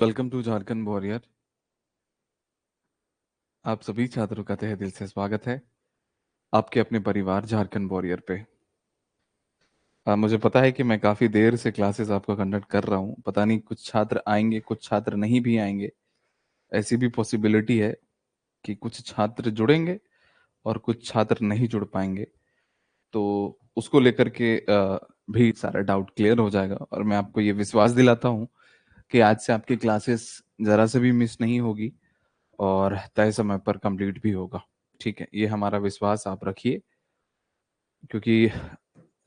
Welcome to Jharkhand warrior. आप सभी छात्रों का तहे दिल से स्वागत है आपके अपने परिवार झारखंड वॉरियर पे। मुझे पता है कि मैं काफ़ी देर से क्लासेस आपका कंडक्ट कर रहा हूँ। पता नहीं कुछ छात्र आएंगे, कुछ छात्र नहीं भी आएंगे। ऐसी भी पॉसिबिलिटी है कि कुछ छात्र जुड़ेंगे और कुछ छात्र नहीं जुड़ पाएंगे। तो उसको लेकर के भी सारा डाउट क्लियर हो जाएगा और मैं आपको ये विश्वास दिलाता हूँ कि आज से आपकी क्लासेस ज़रा से भी मिस नहीं होगी और तय समय पर कंप्लीट भी होगा। ठीक है, ये हमारा विश्वास आप रखिए, क्योंकि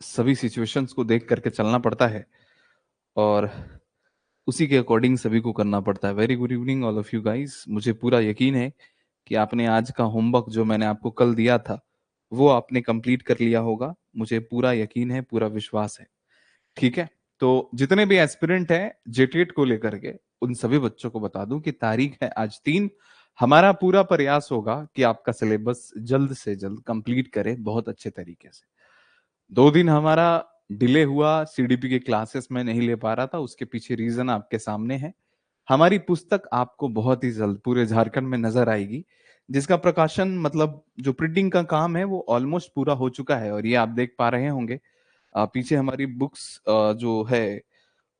सभी सिचुएशंस को देख करके चलना पड़ता है और उसी के अकॉर्डिंग सभी को करना पड़ता है। Very good evening all of you guys. मुझे पूरा यकीन है कि आपने आज का होमवर्क जो मैंने आपको कल दिया था वो आपने कंप्लीट कर लिया होगा। मुझे पूरा यकीन है, पूरा विश्वास है। ठीक है, तो जितने भी एस्पिरेंट हैं जेटेट को लेकर के, उन सभी बच्चों को बता दूं कि तारीख है आज 3। हमारा पूरा प्रयास होगा कि आपका सिलेबस जल्द से जल्द कंप्लीट करें बहुत अच्छे तरीके से। 2 दिन हमारा डिले हुआ, सीडीपी के क्लासेस में नहीं ले पा रहा था, उसके पीछे रीजन आपके सामने है। हमारी पुस्तक आपको बहुत ही जल्द पूरे झारखंड में नजर आएगी, जिसका प्रकाशन मतलब जो प्रिंटिंग का काम है वो ऑलमोस्ट पूरा हो चुका है। और ये आप देख पा रहे होंगे पीछे हमारी बुक्स जो है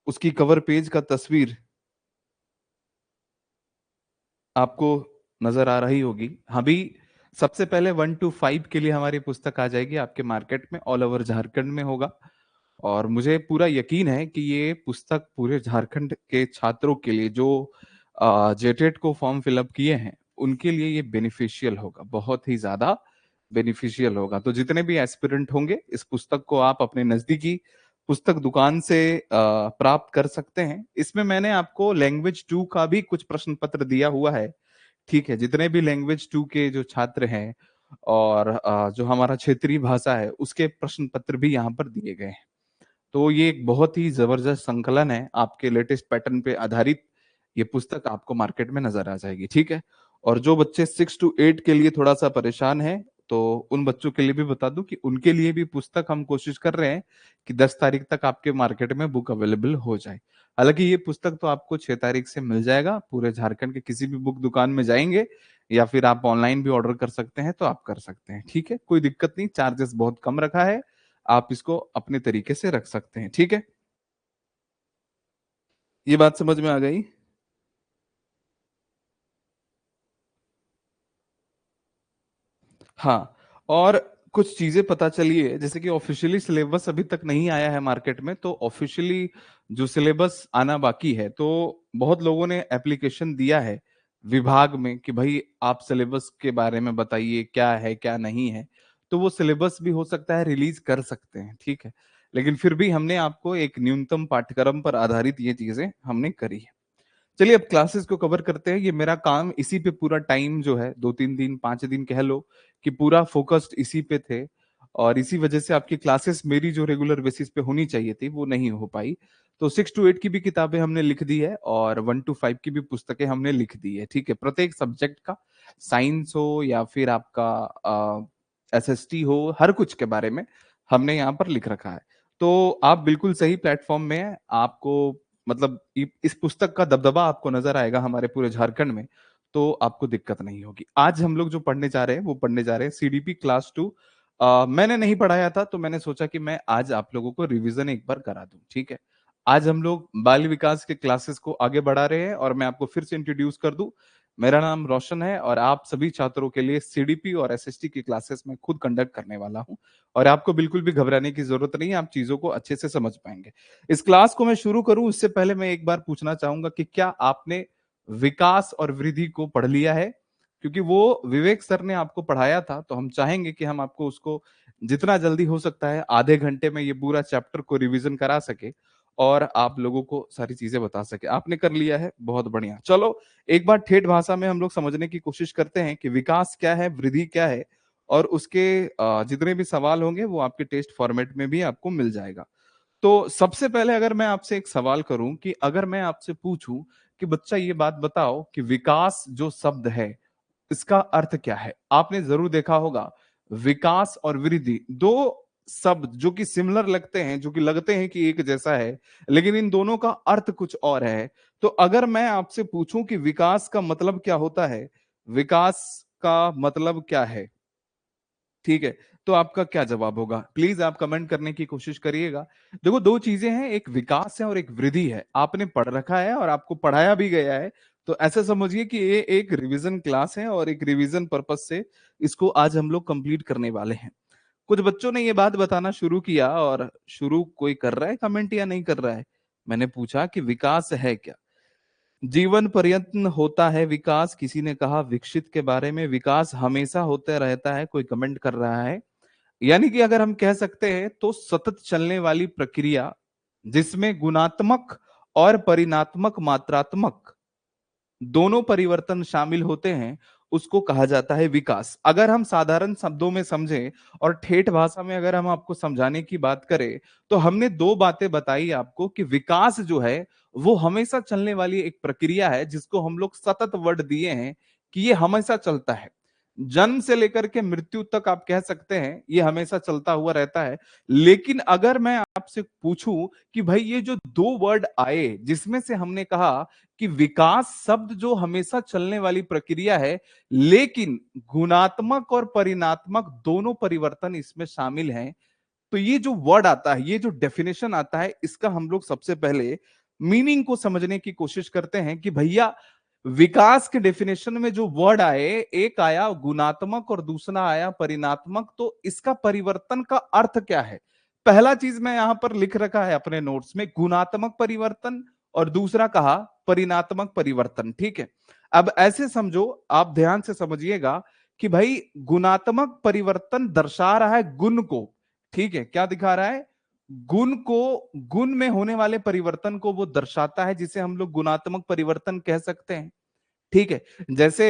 उसकी कवर पेज का तस्वीर आपको नजर आ रही होगी। अभी सबसे पहले 1 to 5 के लिए हमारी पुस्तक आ जाएगी आपके मार्केट में, ऑल ओवर झारखंड में होगा। और मुझे पूरा यकीन है कि ये पुस्तक पूरे झारखंड के छात्रों के लिए जो जेटेट को फॉर्म फिलअप किए हैं उनके लिए ये बेनिफिशियल होगा, बहुत ही ज्यादा बेनिफिशियल होगा। तो जितने भी एस्पिरेंट होंगे इस पुस्तक को आप अपने नजदीकी पुस्तक दुकान से प्राप्त कर सकते हैं। इसमें मैंने आपको लैंग्वेज 2 का भी कुछ प्रश्न पत्र दिया हुआ है। ठीक है, जितने भी लैंग्वेज 2 के जो छात्र हैं और जो हमारा क्षेत्रीय भाषा है उसके प्रश्न पत्र भी यहाँ पर दिए गए हैं। तो ये एक बहुत ही जबरदस्त संकलन है, आपके लेटेस्ट पैटर्न पे आधारित ये पुस्तक आपको मार्केट में नजर आ जाएगी। ठीक है, और जो बच्चे 6 to 8 के लिए थोड़ा सा परेशान है, तो उन बच्चों के लिए भी बता दूं कि उनके लिए भी पुस्तक हम कोशिश कर रहे हैं कि 10 तारीख तक आपके मार्केट में बुक अवेलेबल हो जाए। हालांकि ये पुस्तक तो आपको 6 तारीख से मिल जाएगा। पूरे झारखंड के किसी भी बुक दुकान में जाएंगे या फिर आप ऑनलाइन भी ऑर्डर कर सकते हैं, तो आप कर सकते हैं। ठीक है, कोई दिक्कत नहीं, चार्जेस बहुत कम रखा है, आप इसको अपने तरीके से रख सकते हैं। ठीक है, ये बात समझ में आ गई? हाँ, और कुछ चीजें पता चली है, जैसे कि ऑफिशियली सिलेबस अभी तक नहीं आया है मार्केट में, तो ऑफिशियली जो सिलेबस आना बाकी है, तो बहुत लोगों ने एप्लीकेशन दिया है विभाग में कि भाई आप सिलेबस के बारे में बताइए, क्या है क्या नहीं है। तो वो सिलेबस भी हो सकता है रिलीज कर सकते हैं। ठीक है, लेकिन फिर भी हमने आपको एक न्यूनतम पाठ्यक्रम पर आधारित ये चीजें हमने करी है। चलिए अब क्लासेस को कवर करते हैं। ये मेरा काम इसी पे पूरा टाइम जो है 2-3 दिन 5 दिन कह लो कि पूरा फोकस्ड इसी पे थे, और इसी वजह से आपकी क्लासेस मेरी जो रेगुलर बेसिस पे होनी चाहिए थी वो नहीं हो पाई। तो 6 to 8 की भी किताबें हमने लिख दी है और 1 to 5 की भी पुस्तकें हमने लिख दी है। ठीक है, प्रत्येक सब्जेक्ट का, साइंस हो या फिर आपका एसएसटी हो, हर कुछ के बारे में हमने यहाँ पर लिख रखा है। तो आप बिल्कुल सही प्लेटफॉर्म में हैं। आपको मतलब इस पुस्तक का दबदबा आपको नजर आएगा हमारे पूरे झारखंड में, तो आपको दिक्कत नहीं होगी। आज हम लोग जो पढ़ने जा रहे हैं वो पढ़ने जा रहे हैं सीडीपी क्लास 2। मैंने नहीं पढ़ाया था तो मैंने सोचा कि मैं आज आप लोगों को रिवीजन एक बार करा दूं। ठीक है, आज हम लोग बाल विकास के क्लासेस को आगे बढ़ा रहे हैं और मैं आपको फिर से इंट्रोड्यूस कर दूं। मेरा नाम रोशन है और आप सभी छात्रों के लिए सीडीपी और एसएसटी की क्लासेस में खुद कंडक्ट करने वाला हूं। और आपको बिल्कुल भी घबराने की जरूरत नहीं है, आप चीजों को अच्छे से समझ पाएंगे। इस क्लास को मैं शुरू करूं उससे पहले मैं एक बार पूछना चाहूंगा कि क्या आपने विकास और वृद्धि को पढ़ लिया है? क्योंकि वो विवेक सर ने आपको पढ़ाया था, तो हम चाहेंगे कि हम आपको उसको जितना जल्दी हो सकता है आधे घंटे में ये पूरा चैप्टर को रिवीजन करा सके और आप लोगों को सारी चीजें बता सके। आपने कर लिया है, बहुत बढ़िया। चलो एक बार ठेठ भाषा में हम लोग समझने की कोशिश करते हैं कि विकास क्या है, वृद्धि क्या है, और उसके जितने भी सवाल होंगे वो आपके टेस्ट फॉर्मेट में भी आपको मिल जाएगा। तो सबसे पहले अगर मैं आपसे एक सवाल करूं कि अगर मैं आपसे पूछूं कि बच्चा ये बात बताओ कि विकास जो शब्द है इसका अर्थ क्या है? आपने जरूर देखा होगा विकास और वृद्धि दो शब्द जो कि सिमिलर लगते हैं, जो कि लगते हैं कि एक जैसा है, लेकिन इन दोनों का अर्थ कुछ और है। तो अगर मैं आपसे पूछूं कि विकास का मतलब क्या होता है, विकास का मतलब क्या है, ठीक है, तो आपका क्या जवाब होगा? प्लीज आप कमेंट करने की कोशिश करिएगा। देखो, दो चीजें हैं, एक विकास है और एक वृद्धि है। आपने पढ़ रखा है और आपको पढ़ाया भी गया है, तो ऐसा समझिए कि ये एक रिवीजन क्लास है और एक रिवीजन पर्पस से इसको आज हम लोग कंप्लीट करने वाले हैं। कुछ बच्चों ने ये बात बताना शुरू किया, और शुरू कोई कर रहा है कमेंट या नहीं कर रहा है? मैंने पूछा कि विकास है क्या? जीवन पर्यंत होता है विकास, किसी ने कहा विकसित के बारे में, विकास हमेशा होता रहता है, कोई कमेंट कर रहा है। यानी कि अगर हम कह सकते हैं तो सतत चलने वाली प्रक्रिया जिसमें गुणात्मक और परिणात्मक मात्रात्मक दोनों परिवर्तन शामिल होते हैं, उसको कहा जाता है विकास। अगर हम साधारण शब्दों में समझें और ठेठ भाषा में अगर हम आपको समझाने की बात करें, तो हमने दो बातें बताई आपको कि विकास जो है वो हमेशा चलने वाली एक प्रक्रिया है, जिसको हम लोग सतत वर्ड दिए हैं कि ये हमेशा चलता है। जन्म से लेकर के मृत्यु तक आप कह सकते हैं ये हमेशा चलता हुआ रहता है। लेकिन अगर मैं आपसे पूछूं कि भाई ये जो दो वर्ड आए जिसमें से हमने कहा कि विकास शब्द जो हमेशा चलने वाली प्रक्रिया है, लेकिन गुणात्मक और परिणात्मक दोनों परिवर्तन इसमें शामिल हैं, तो ये जो वर्ड आता है, ये जो डेफिनेशन आता है, इसका हम लोग सबसे पहले मीनिंग को समझने की कोशिश करते हैं कि भैया विकास के डेफिनेशन में जो वर्ड आए, एक आया गुणात्मक और दूसरा आया परिणात्मक, तो इसका परिवर्तन का अर्थ क्या है? पहला चीज मैं यहां पर लिख रखा है अपने नोट्स में, गुणात्मक परिवर्तन, और दूसरा कहा परिणात्मक परिवर्तन। ठीक है, अब ऐसे समझो, आप ध्यान से समझिएगा कि भाई गुणात्मक परिवर्तन दर्शा रहा है गुण को। ठीक है, क्या दिखा रहा है? गुण को, गुण में होने वाले परिवर्तन को वो दर्शाता है, जिसे हम लोग गुणात्मक परिवर्तन कह सकते हैं। ठीक है, जैसे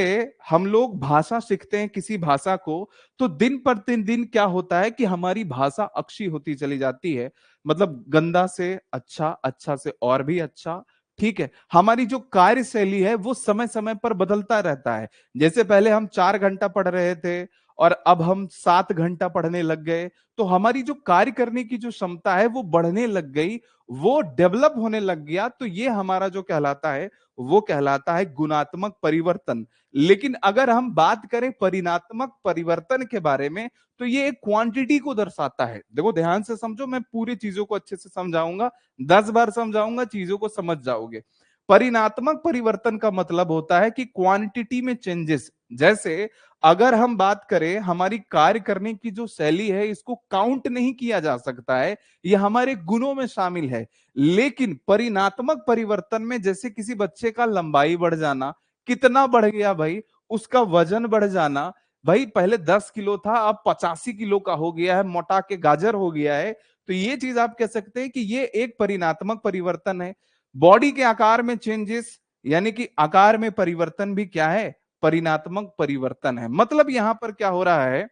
हम लोग भाषा सीखते हैं किसी भाषा को, तो दिन प्रतिदिन क्या होता है कि हमारी भाषा अक्षी होती चली जाती है, मतलब गंदा से अच्छा, अच्छा से और भी अच्छा। ठीक है, हमारी जो कार्यशैली है वो समय समय पर बदलता रहता है। जैसे पहले हम 4 घंटा पढ़ रहे थे और अब हम 7 घंटा पढ़ने लग गए, तो हमारी जो कार्य करने की जो क्षमता है वो बढ़ने लग गई, वो डेवलप होने लग गया। तो ये हमारा जो कहलाता है वो कहलाता है गुणात्मक परिवर्तन। लेकिन अगर हम बात करें परिणात्मक परिवर्तन के बारे में, तो ये एक क्वांटिटी को दर्शाता है। देखो ध्यान से समझो, मैं पूरी चीजों को अच्छे से समझाऊंगा, 10 बार समझाऊंगा, चीजों को समझ जाओगे। परिणात्मक परिवर्तन का मतलब होता है कि क्वांटिटी में चेंजेस। जैसे अगर हम बात करें, हमारी कार्य करने की जो शैली है, इसको काउंट नहीं किया जा सकता है, ये हमारे गुणों में शामिल है। लेकिन परिणात्मक परिवर्तन में जैसे किसी बच्चे का लंबाई बढ़ जाना, कितना बढ़ गया भाई, उसका वजन बढ़ जाना, भाई पहले 10 किलो था अब 85 किलो का हो गया है, मोटा के गाजर हो गया है, तो ये चीज आप कह सकते हैं कि ये एक परिणात्मक परिवर्तन है। बॉडी के आकार में चेंजेस, यानी कि आकार में परिवर्तन भी क्या है? परिणात्मक परिवर्तन है। मतलब यहां पर क्या हो रहा है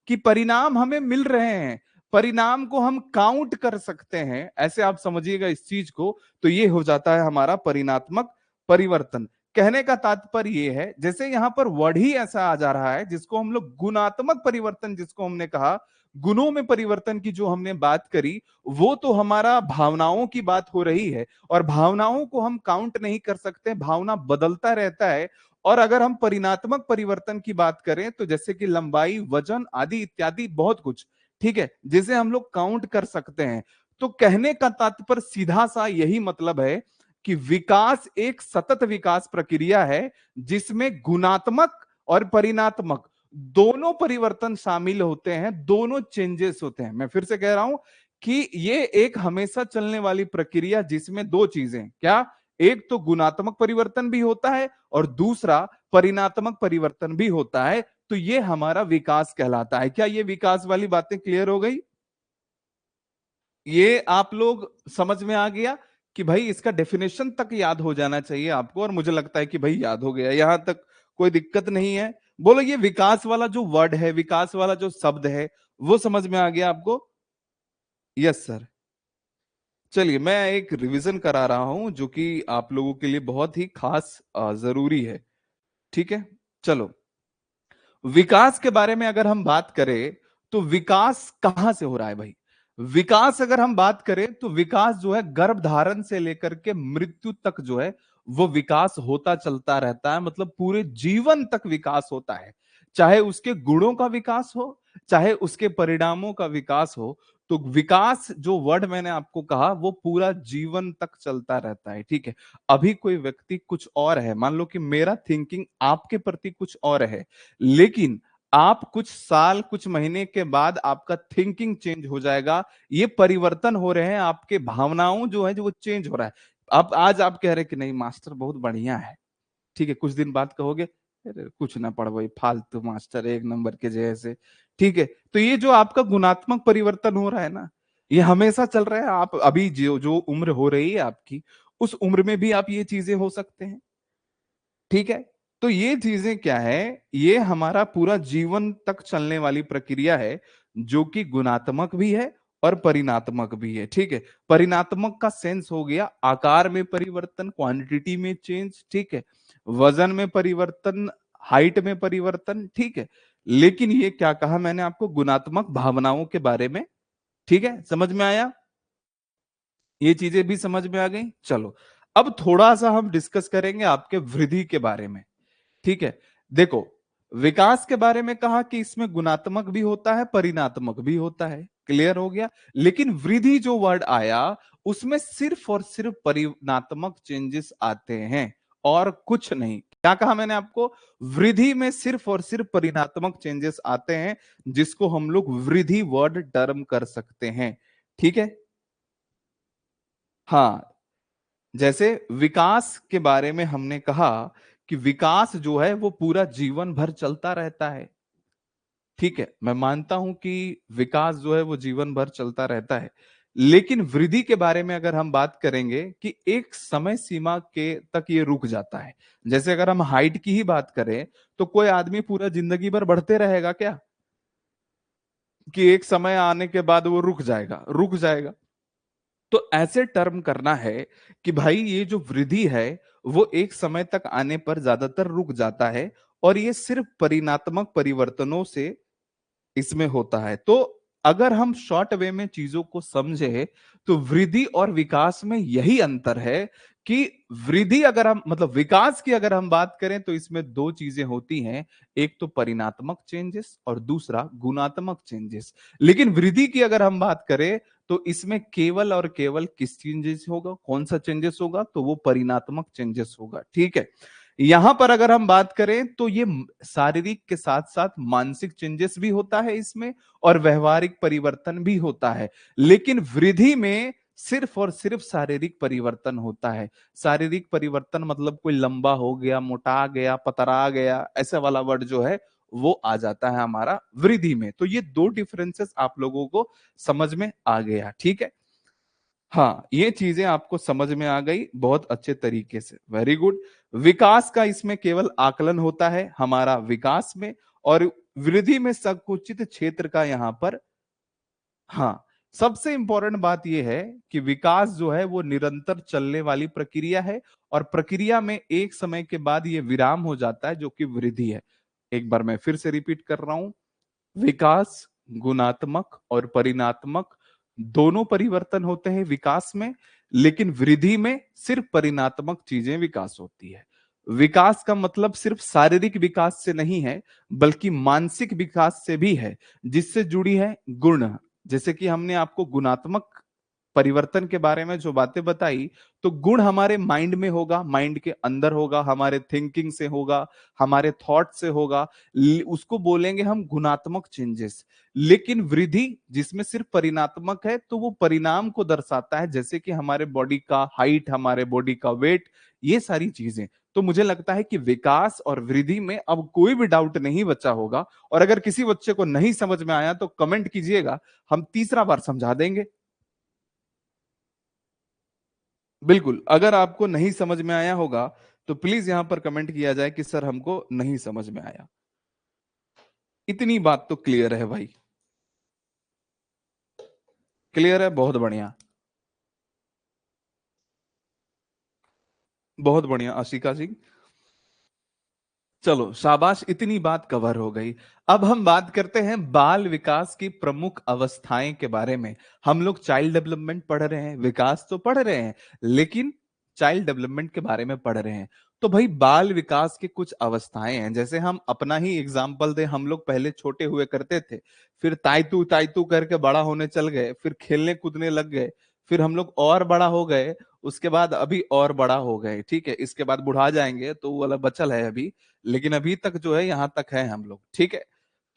कि परिणाम हमें मिल रहे हैं, परिणाम को हम काउंट कर सकते हैं, ऐसे आप समझिएगा इस चीज को। तो ये हो जाता है हमारा परिणात्मक परिवर्तन। कहने का तात्पर्य ये है, जैसे यहां पर वर्ड ही ऐसा आ जा रहा है जिसको हम लोग गुणात्मक परिवर्तन, जिसको हमने कहा गुणों में परिवर्तन की जो हमने बात करी, वो तो हमारा भावनाओं की बात हो रही है, और भावनाओं को हम काउंट नहीं कर सकते, भावना बदलता रहता है। और अगर हम परिणात्मक परिवर्तन की बात करें, तो जैसे कि लंबाई, वजन आदि इत्यादि बहुत कुछ, ठीक है, जिसे हम लोग काउंट कर सकते हैं। तो कहने का तात्पर्य सीधा सा यही मतलब है कि विकास एक सतत विकास प्रक्रिया है, जिसमें गुणात्मक और परिणात्मक दोनों परिवर्तन शामिल होते हैं, दोनों चेंजेस होते हैं। मैं फिर से कह रहा हूं कि ये एक हमेशा चलने वाली प्रक्रिया, जिसमें दो चीजें, क्या? एक तो गुणात्मक परिवर्तन भी होता है और दूसरा परिणात्मक परिवर्तन भी होता है। तो ये हमारा विकास कहलाता है। क्या ये विकास वाली बातें क्लियर हो गई? ये आप लोग समझ में आ गया कि भाई इसका डेफिनेशन तक याद हो जाना चाहिए आपको, और मुझे लगता है कि भाई याद हो गया, यहां तक कोई दिक्कत नहीं है। बोलो, ये विकास वाला जो वर्ड है, विकास वाला जो शब्द है, वो समझ में आ गया आपको? Yes sir. चलिए, मैं एक रिवीजन करा रहा हूं जो कि आप लोगों के लिए बहुत ही खास जरूरी है। ठीक है, चलो, विकास के बारे में अगर हम बात करें, तो विकास कहां से हो रहा है भाई? विकास अगर हम बात करें, तो विकास जो है गर्भ धारण से लेकर के मृत्यु तक जो है वो विकास होता चलता रहता है, मतलब पूरे जीवन तक विकास होता है। चाहे उसके गुणों का विकास हो, चाहे उसके परिणामों का विकास हो। तो विकास जो वर्ड मैंने आपको कहा वो पूरा जीवन तक चलता रहता है, ठीक है। अभी कोई व्यक्ति कुछ और है, मान लो कि मेरा थिंकिंग आपके प्रति कुछ और है, लेकिन आप कुछ साल कुछ महीने के बाद आपका थिंकिंग चेंज हो जाएगा। ये परिवर्तन हो रहे हैं, आपके भावनाओं जो है जो वो चेंज हो रहा है। अब आज आप कह रहे हैं कि नहीं मास्टर बहुत बढ़िया है, ठीक है, कुछ दिन बाद कहोगे अरे कुछ ना पढ़ भाई, फालतू मास्टर एक नंबर के जैसे, ठीक है। तो ये जो आपका गुणात्मक परिवर्तन हो रहा है ना, ये हमेशा चल रहा है। आप अभी जो जो उम्र हो रही है आपकी, उस उम्र में भी आप ये चीजें हो सकते हैं, ठीक है। तो ये चीजें क्या है, ये हमारा पूरा जीवन तक चलने वाली प्रक्रिया है, जो कि गुणात्मक भी है और परिणात्मक भी है, ठीक है। परिणात्मक का सेंस हो गया आकार में परिवर्तन, क्वांटिटी में चेंज, ठीक है, वजन में परिवर्तन, हाइट में परिवर्तन, ठीक है। लेकिन ये क्या कहा मैंने आपको, गुणात्मक भावनाओं के बारे में, ठीक है, समझ में आया। ये चीजें भी समझ में आ गई। चलो अब थोड़ा सा हम डिस्कस करेंगे आपके वृद्धि के बारे में, ठीक है। देखो, विकास के बारे में कहा कि इसमें गुणात्मक भी होता है, परिणात्मक भी होता है, क्लियर हो गया। लेकिन वृद्धि जो वर्ड आया, उसमें सिर्फ और सिर्फ परिणात्मक चेंजेस आते हैं और कुछ नहीं। क्या कहा मैंने आपको, वृद्धि में सिर्फ और सिर्फ परिणात्मक चेंजेस आते हैं, जिसको हम लोग वृद्धि वर्ड टर्म कर सकते हैं, ठीक है। हाँ, जैसे विकास के बारे में हमने कहा कि विकास जो है वो पूरा जीवन भर चलता रहता है, ठीक है। मैं मानता हूं कि विकास जो है वो जीवन भर चलता रहता है। लेकिन वृद्धि के बारे में अगर हम बात करेंगे कि एक समय सीमा के तक ये रुक जाता है। जैसे अगर हम हाइट की ही बात करें, तो कोई आदमी पूरा जिंदगी भर बढ़ते रहेगा क्या, कि एक समय आने के बाद वो रुक जाएगा, रुक जाएगा। तो ऐसे टर्म करना है कि भाई ये जो वृद्धि है वो एक समय तक आने पर ज्यादातर रुक जाता है, और ये सिर्फ परिणात्मक परिवर्तनों से इसमें होता है। तो अगर हम शॉर्ट वे में चीजों को समझे, तो वृद्धि और विकास में यही अंतर है कि वृद्धि अगर हम मतलब विकास की अगर हम बात करें तो इसमें दो चीजें होती हैं, एक तो परिणात्मक चेंजेस और दूसरा गुणात्मक चेंजेस। लेकिन वृद्धि की अगर हम बात करें तो इसमें केवल और केवल किस चेंजेस होगा, कौन सा चेंजेस होगा, तो वो परिणात्मक चेंजेस होगा, ठीक है। यहां पर अगर हम बात करें तो ये शारीरिक के साथ साथ मानसिक चेंजेस भी होता है इसमें, और व्यवहारिक परिवर्तन भी होता है। लेकिन वृद्धि में सिर्फ और सिर्फ शारीरिक परिवर्तन होता है। शारीरिक परिवर्तन मतलब कोई लंबा हो गया, मोटा गया, पतरा गया, ऐसा वाला वर्ड जो है वो आ जाता है हमारा वृद्धि में। तो ये दो डिफरेंसेस आप लोगों को समझ में आ गया, ठीक है। हाँ, ये चीजें आपको समझ में आ गई बहुत अच्छे तरीके से, वेरी गुड। विकास का इसमें केवल आकलन होता है हमारा विकास में, और वृद्धि में संकुचित क्षेत्र का यहां पर। हाँ, सबसे इंपॉर्टेंट बात यह है कि विकास जो है वो निरंतर चलने वाली प्रक्रिया है, और प्रक्रिया में एक समय के बाद ये विराम हो जाता है, जो कि वृद्धि है। एक बार मैं फिर से रिपीट कर रहा हूं, विकास गुणात्मक और परिणात्मक दोनों परिवर्तन होते हैं विकास में, लेकिन वृद्धि में सिर्फ परिणात्मक चीजें विकास होती है। विकास का मतलब सिर्फ शारीरिक विकास से नहीं है, बल्कि मानसिक विकास से भी है, जिससे जुड़ी है गुण। जैसे कि हमने आपको गुणात्मक परिवर्तन के बारे में जो बातें बताई, तो गुण हमारे माइंड में होगा, माइंड के अंदर होगा, हमारे थिंकिंग से होगा, हमारे थॉट से होगा, उसको बोलेंगे हम गुणात्मक चेंजेस। लेकिन वृद्धि जिसमें सिर्फ परिणात्मक है, तो वो परिणाम को दर्शाता है, जैसे कि हमारे बॉडी का हाइट, हमारे बॉडी का वेट, ये सारी चीजें। तो मुझे लगता है कि विकास और वृद्धि में अब कोई भी डाउट नहीं बचा होगा, और अगर किसी बच्चे को नहीं समझ में आया तो कमेंट कीजिएगा, हम तीसरा बार समझा देंगे। बिल्कुल, अगर आपको नहीं समझ में आया होगा तो प्लीज यहां पर कमेंट किया जाए कि सर हमको नहीं समझ में आया। इतनी बात तो क्लियर है भाई, क्लियर है, बहुत बढ़िया, बहुत बढ़िया आशिका जी। चलो शाबाश, इतनी बात कवर हो गई। अब हम बात करते हैं बाल विकास की प्रमुख अवस्थाएं के बारे में। हम लोग चाइल्ड डेवलपमेंट पढ़ रहे हैं, विकास तो पढ़ रहे हैं, लेकिन चाइल्ड डेवलपमेंट के बारे में पढ़ रहे हैं। तो भाई बाल विकास के कुछ अवस्थाएं हैं, जैसे हम अपना ही एग्जाम्पल दे, हम लोग पहले छोटे हुए करते थे, फिर ताइतू ताइतू करके बड़ा होने चल गए, फिर खेलने कूदने लग गए, फिर हम लोग और बड़ा हो गए, उसके बाद अभी और बड़ा हो गए, ठीक है, इसके बाद बुढ़ा जाएंगे तो वो वाला बचल है अभी, लेकिन अभी तक जो है यहां तक है हम लोग, ठीक है।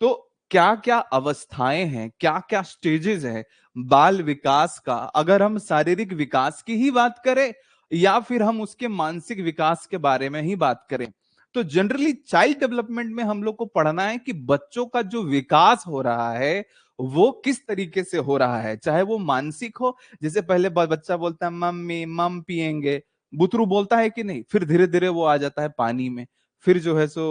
तो क्या क्या अवस्थाएं हैं, क्या क्या स्टेजेस हैं बाल विकास का, अगर हम शारीरिक विकास की ही बात करें या फिर हम उसके मानसिक विकास के बारे में ही बात करें, तो जनरली चाइल्ड डेवलपमेंट में हम लोग को पढ़ना है कि बच्चों का जो विकास हो रहा है वो किस तरीके से हो रहा है, चाहे वो मानसिक हो, जैसे पहले बच्चा बोलता है मम्मी मम पिएंगे, बुतरू बोलता है कि नहीं, फिर धीरे धीरे वो आ जाता है पानी में, फिर जो है सो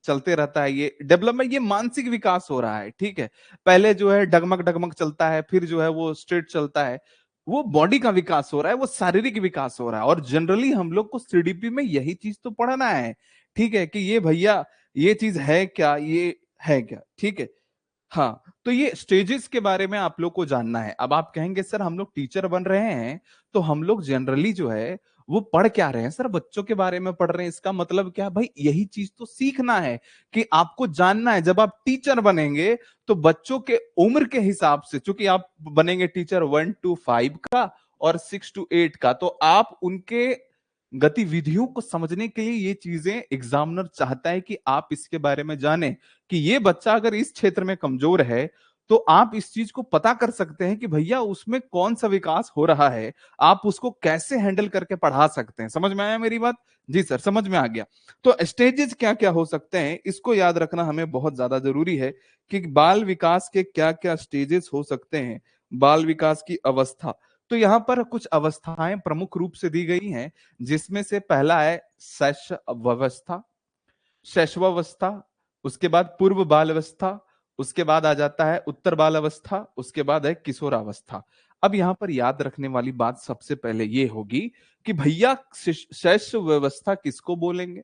चलते रहता है, ये डेवलपमेंट, ये मानसिक विकास हो रहा है, ठीक है। पहले जो है डगमग डगमग चलता है, फिर जो है वो स्ट्रेट चलता है, वो बॉडी का विकास हो रहा है, वो शारीरिक विकास हो रहा है, और जनरली हम लोग को सीडीपी में यही चीज तो पढ़ना है, ठीक है, कि ये भैया ये चीज है क्या, ये है क्या, ठीक है। हाँ, तो ये स्टेजेस के बारे में आप लोग को जानना है। अब आप कहेंगे सर हम लोग टीचर बन रहे हैं, तो हम लोग जनरली जो है वो पढ़ क्या रहे हैं सर, बच्चों के बारे में पढ़ रहे हैं, इसका मतलब क्या, भाई यही चीज तो सीखना है कि आपको जानना है, जब आप टीचर बनेंगे तो बच्चों के उम्र के हिसाब से, चूंकि आप बनेंगे टीचर 1 to 5 का और 6 to 8 का, तो आप उनके गतिविधियों को समझने के लिए ये चीजें एग्जामिनर चाहता है कि आप इसके बारे में जाने, कि ये बच्चा अगर इस क्षेत्र में कमजोर है तो आप इस चीज को पता कर सकते हैं कि भैया उसमें कौन सा विकास हो रहा है, आप उसको कैसे हैंडल करके पढ़ा सकते हैं। समझ में आया मेरी बात? जी सर, समझ में आ गया। तो स्टेजेस क्या क्या हो सकते हैं, इसको याद रखना हमें बहुत ज्यादा जरूरी है कि बाल विकास के क्या क्या स्टेजेस हो सकते हैं, बाल विकास की अवस्था। तो यहां पर कुछ अवस्थाएं प्रमुख रूप से दी गई हैं, जिसमें से पहला है शैशवावस्था, शैशवावस्था, उसके बाद पूर्व बाल अवस्था, उसके बाद आ जाता है उत्तर बाल अवस्था, उसके बाद है किशोरावस्था। अब यहां पर याद रखने वाली बात सबसे पहले ये होगी कि भैया शैशव व्यवस्था किसको बोलेंगे।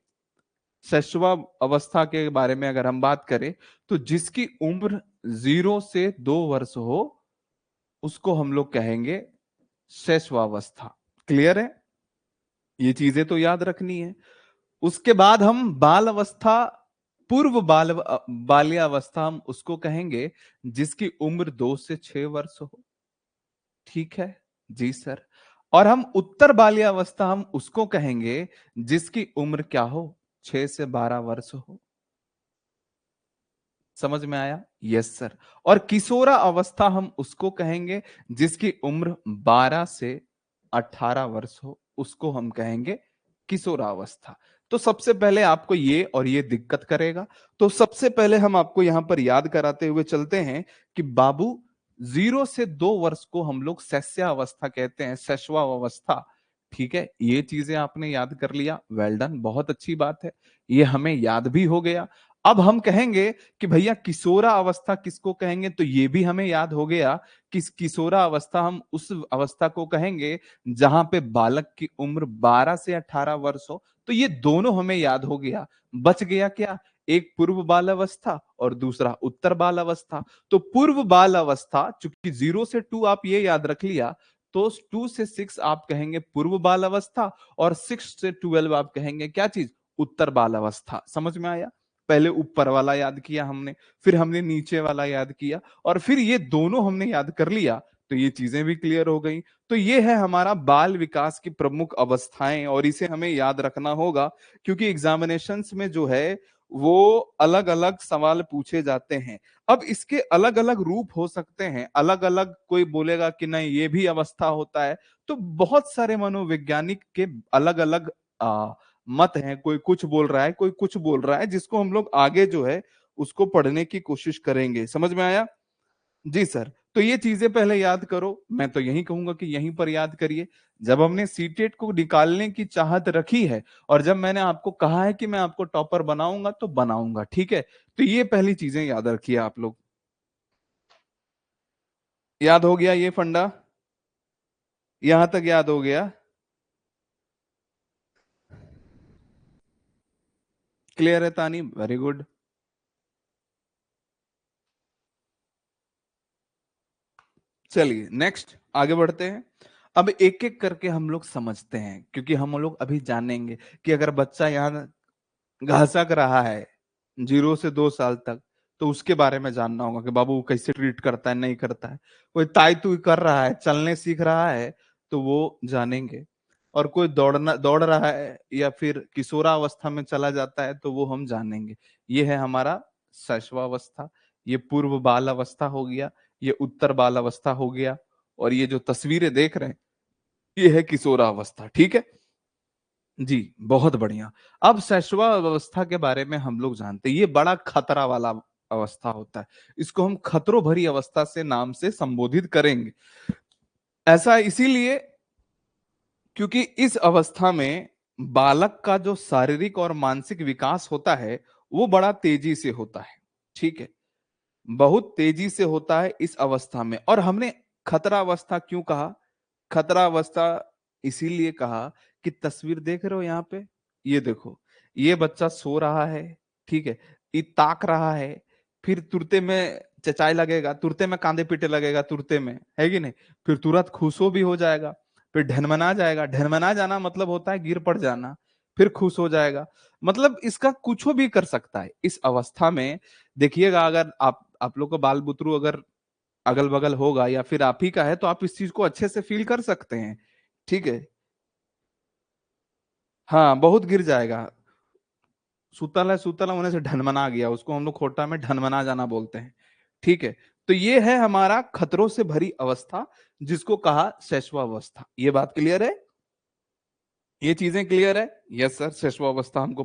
शैशवा अवस्था के बारे में अगर हम बात करें तो जिसकी उम्र 0 से 2 वर्ष हो उसको हम लोग कहेंगे शैशवावस्था। क्लियर है? ये चीजें तो याद रखनी है। उसके बाद हम बाल अवस्था, पूर्व बाल्यावस्था हम उसको कहेंगे जिसकी उम्र 2 से 6 वर्ष हो। ठीक है जी सर। और हम उत्तर बाल्यावस्था हम उसको कहेंगे जिसकी उम्र क्या हो, 6 से 12 वर्ष हो। समझ में आया? Yes sir. और किशोरा अवस्था हम उसको कहेंगे जिसकी उम्र 12 से 18 वर्ष हो, उसको हम कहेंगे किशोरावस्था। तो सबसे पहले आपको ये और ये दिक्कत करेगा, तो सबसे पहले हम आपको यहां पर याद कराते हुए चलते हैं कि बाबू 0 से 2 वर्ष को हम लोग शैशवावस्था कहते हैं, शैशवावस्था। ठीक है, ये चीजें आपने याद कर लिया, वेल डन, बहुत अच्छी बात है, ये हमें याद भी हो गया। अब हम कहेंगे कि भैया किशोरा अवस्था किसको कहेंगे, तो ये भी हमें याद हो गया कि किशोरा अवस्था हम उस अवस्था को कहेंगे जहां पे बालक की उम्र 12 से 18 वर्ष हो। तो ये दोनों हमें याद हो गया, बच गया क्या, एक पूर्व बाल अवस्था और दूसरा उत्तर बाल अवस्था। तो पूर्व बाल अवस्था, चूंकि 0 से 2 आप ये याद रख लिया, तो 2 से 6 आप कहेंगे पूर्व बाल अवस्था, और 6 से 12 आप कहेंगे क्या चीज, उत्तर बाल अवस्था। समझ में आया? पहले ऊपर वाला याद किया हमने, फिर हमने नीचे वाला याद किया, और फिर ये दोनों हमने याद कर लिया, तो ये चीजें भी क्लियर हो गई। तो ये है हमारा बाल विकास की प्रमुख अवस्थाएं, और इसे हमें याद रखना होगा, क्योंकि एग्जामिनेशंस में जो है वो अलग अलग सवाल पूछे जाते हैं। अब इसके अलग अलग रूप हो सकते हैं, अलग अलग, कोई बोलेगा कि नहीं ये भी अवस्था होता है, तो बहुत सारे मनोवैज्ञानिक के अलग अलग मत हैं, कोई कुछ बोल रहा है, कोई कुछ बोल रहा है, जिसको हम लोग आगे जो है उसको पढ़ने की कोशिश करेंगे। समझ में आया? जी सर। तो ये चीजें पहले याद करो, मैं तो यही कहूंगा कि यहीं पर याद करिए। जब हमने सीटेट को निकालने की चाहत रखी है और जब मैंने आपको कहा है कि मैं आपको टॉपर बनाऊंगा तो बनाऊंगा, ठीक है, तो ये पहली चीजें याद रखिए आप लोग। याद हो गया ये फंडा? यहां तक याद हो गया? क्लियर है तानी? Very good. चलिए नेक्स्ट आगे बढ़ते हैं। अब एक-एक करके हम लोग समझते हैं, क्योंकि हम लोग अभी जानेंगे कि अगर बच्चा यहाँ घसक रहा है 0 से 2 साल तक, तो उसके बारे में जानना होगा कि बाबू कैसे ट्रीट करता है, नहीं करता है। कोई ताई-तुई कर रहा है, चलने सीख रहा है, तो वो जानेंगे। और कोई दौड़ रहा है या फिर किशोरावस्था में चला जाता है, तो वो हम जानेंगे। ये है हमारा शैशवावस्था, ये पूर्व बाल अवस्था हो गया, ये उत्तर बाल अवस्था हो गया, और ये जो तस्वीरें देख रहे हैं, ये है किशोरावस्था, ठीक है? जी, बहुत बढ़िया। अब शैशवावस्था के बारे में हम लोग जानते हैं, ये बड़ा खतरा वाला अवस्था होता है। इसको हम खतरों भरी अवस्था से नाम से संबोधित करेंगे। ऐसा इसीलिए क्योंकि इस अवस्था में बालक का जो शारीरिक और मानसिक विकास होता है, वो बड़ा तेजी से होता है, ठीक है? बहुत तेजी से होता है इस अवस्था में। और हमने खतरा अवस्था क्यों कहा? खतरा अवस्था इसीलिए कहा कि तस्वीर देख रहे हो यहाँ पे? ये देखो, ये बच्चा सो रहा है, ठीक है? ये ताक रहा है, फिर तुरते में चचाई लगेगा, तुरते में कांदे-पीटे लगेगा तुरते में, है कि नहीं? फिर तुरंत खुशो भी हो जाएगा, फिर ढनमना जाएगा। ढनमना जाना मतलब होता है गिर पड़ जाना, फिर खुश हो जाएगा। मतलब इसका कुछो भी कर सकता है। इस अवस्था में देखिएगा, अगर आप लोग का बाल-बुतरू अगर अगल-बगल होगा या फिर आप ही का है, तो आप इस चीज़ को अच्छे से फ़ील कर सकते हैं, ठीक है? हाँ, बहुत गिर जाएगा। सुतला होने से ढनमना गया, उसको हम लोग खोटा में ढनमना जाना बोलते हैं, ठीक है? तो ये है हमारा खतरों से भरी अवस्था, जिसको कहा शैशवावस्था। ये बात क्लियर है? ये चीजें क्लियर है? यस सर, शैशवावस्था हमको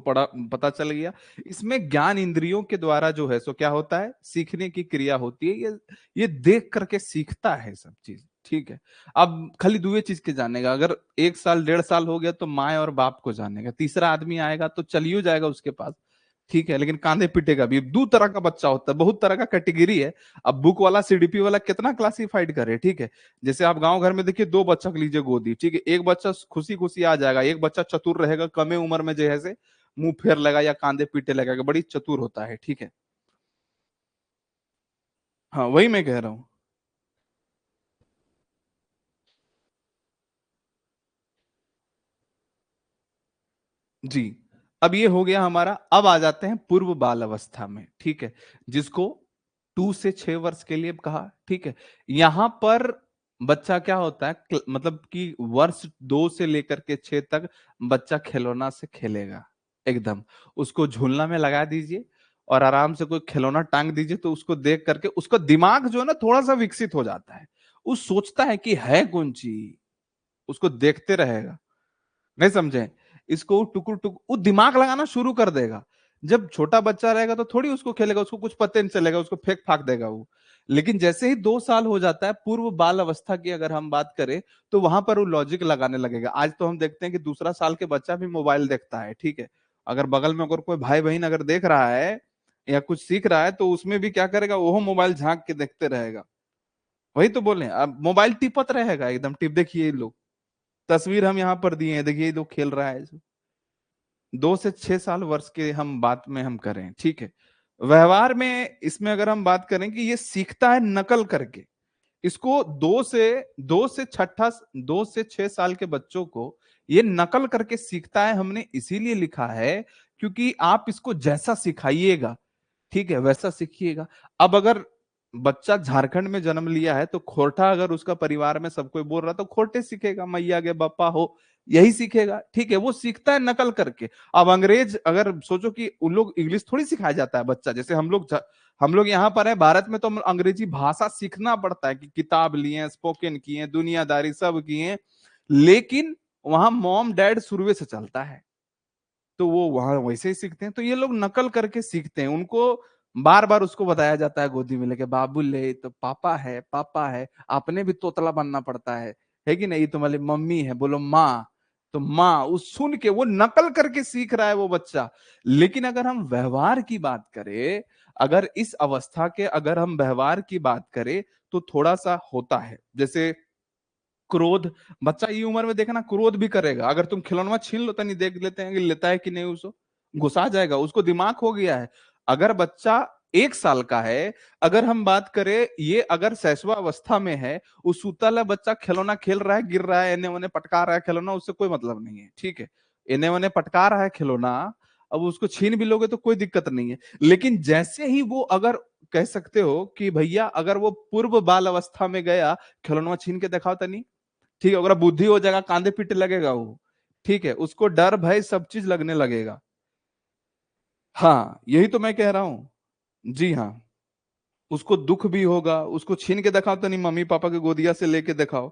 पता चल गया। इसमें ज्ञान इंद्रियों के द्वारा जो है सो क्या होता है, सीखने की क्रिया होती है। ये देख करके सीखता है सब चीज, ठीक है? अब खाली दुए चीज के जानेगा, अगर 1 साल 1.5 साल हो गया तो माँ और बाप को जानेगा, तीसरा आदमी आएगा तो चलियो जाएगा उसके पास, ठीक है? लेकिन कांधे पीटेगा भी। दो तरह का बच्चा होता है, बहुत तरह का कैटेगरी है। अब बुक वाला सीडीपी वाला कितना क्लासिफाइड करे, ठीक है? जैसे आप गांव घर में देखिए, दो बच्चा के लीजिए गोदी, ठीक है? एक बच्चा खुशी खुशी आ जाएगा, एक बच्चा चतुर रहेगा, कमे उम्र में जो है से मुंह फेर लगा या कांधे पीटे लगेगा, बड़ी चतुर होता है, ठीक है? हाँ, वही मैं कह रहा हूँ। जी। अब ये हो गया हमारा। अब आ जाते हैं पूर्व बाल अवस्था में, ठीक है? जिसको 2 से 6 वर्ष के लिए कहा, ठीक है? यहां पर बच्चा क्या होता है, मतलब कि वर्ष 2 से लेकर के 6 तक बच्चा खिलौना से खेलेगा एकदम। उसको झूलना में लगा दीजिए और आराम से कोई खिलौना टांग दीजिए, तो उसको देख करके उसका दिमाग जो है ना थोड़ा सा विकसित हो जाता है। वो सोचता है कि है कौन चीज, उसको देखते रहेगा। नहीं समझे? इसको टुकुर-टुक वो दिमाग लगाना शुरू कर देगा। जब छोटा बच्चा रहेगा तो थोड़ी उसको खेलेगा, उसको कुछ पता नहीं चलेगा, उसको फेंक-फाक देगा वो। लेकिन जैसे ही 2 साल हो जाता है, पूर्व बाल अवस्था की अगर हम बात करें, तो वहाँ पर वो लॉजिक लगाने लगेगा। आज तो हम देखते हैं कि दूसरा साल के बच्चा भी मोबाइल देखता है, ठीक है? अगर बगल में अगर कोई भाई-बहन अगर देख रहा है या कुछ सीख रहा है, तो उसमें भी क्या करेगा, वो मोबाइल झाँक के देखते रहेगा। वही तो बोले, अब मोबाइल टिपत रहेगा एकदम, टिप देखिए ये लोग। तस्वीर हम यहाँ पर दिए हैं, देखिए ये लोग खेल रहा है। 2 से 6 साल वर्ष के हम बात में हम करें, ठीक है? व्यवहार में इसमें अगर हम बात करें कि ये सीखता है नकल करके। इसको 2 से 6 साल के बच्चों को ये नकल करके सीखता है, हमने इसीलिए लिखा है क्योंकि आप इसको जैसा सिखाइएगा, ठीक है, वैसा सीखिएगा। अब अगर बच्चा झारखंड में जन्म लिया है तो खोरठा अगर उसका परिवार में सब कोई बोल रहा है तो खोरटे सीखेगा, मैया गे बप्पा हो, यही सीखेगा, ठीक है? वो सीखता है नकल करके। अब अंग्रेज अगर सोचो कि उन लोग इंग्लिश थोड़ी सिखाया जाता है बच्चा, जैसे हम लोग यहाँ पर है भारत में, तो हम अंग्रेजी भाषा सीखना पड़ता है कि किताब लिए, स्पोकन किए, दुनियादारी सब किए, लेकिन वहां मॉम डैड शुरू से चलता है। तो वो वहां वैसे ही सीखते हैं, तो ये लोग नकल करके सीखते हैं। उनको बार बार उसको बताया जाता है गोदी में लेके, बाबू ले तो पापा है, पापा है। आपने भी तोतला बनना पड़ता है कि नहीं? तुम्हारी मम्मी है, बोलो माँ। तो माँ, उस सुन के वो नकल करके सीख रहा है वो बच्चा। लेकिन अगर हम व्यवहार की बात करें, अगर इस अवस्था के अगर हम व्यवहार की बात करें, तो थोड़ा सा होता है। जैसे क्रोध, बच्चा ये उम्र में देखना क्रोध भी करेगा। अगर तुम खिलौना छीन लो, तनी देख लेते हैं कि लेता है कि नहीं, उसको गुस्सा जाएगा, उसको दिमाग हो गया है। अगर बच्चा 1 साल का है, अगर हम बात करें ये अगर शैशवा अवस्था में है, वो सुतल है बच्चा, खिलौना खेल रहा है, गिर रहा है, इन्हें उन्हें पटका रहा है खिलौना, उससे कोई मतलब नहीं है, ठीक है। इन्हें उन्हें पटका रहा है खिलौना, अब उसको छीन भी लोगे तो कोई दिक्कत नहीं है। लेकिन जैसे ही वो अगर कह सकते हो कि भैया अगर वो पूर्व बाल अवस्था में गया, खिलौना छीन के दिखाओ तनी, ठीक है, अगर बुद्धि हो जाएगा, कांधे पीटे लगेगा वो, ठीक है, उसको डर भय सब चीज लगने लगेगा। हाँ, यही तो मैं कह रहा हूं। जी हाँ, उसको दुख भी होगा, उसको छीन के दिखाओ तो नहीं, मम्मी पापा के गोदिया से लेके दिखाओ,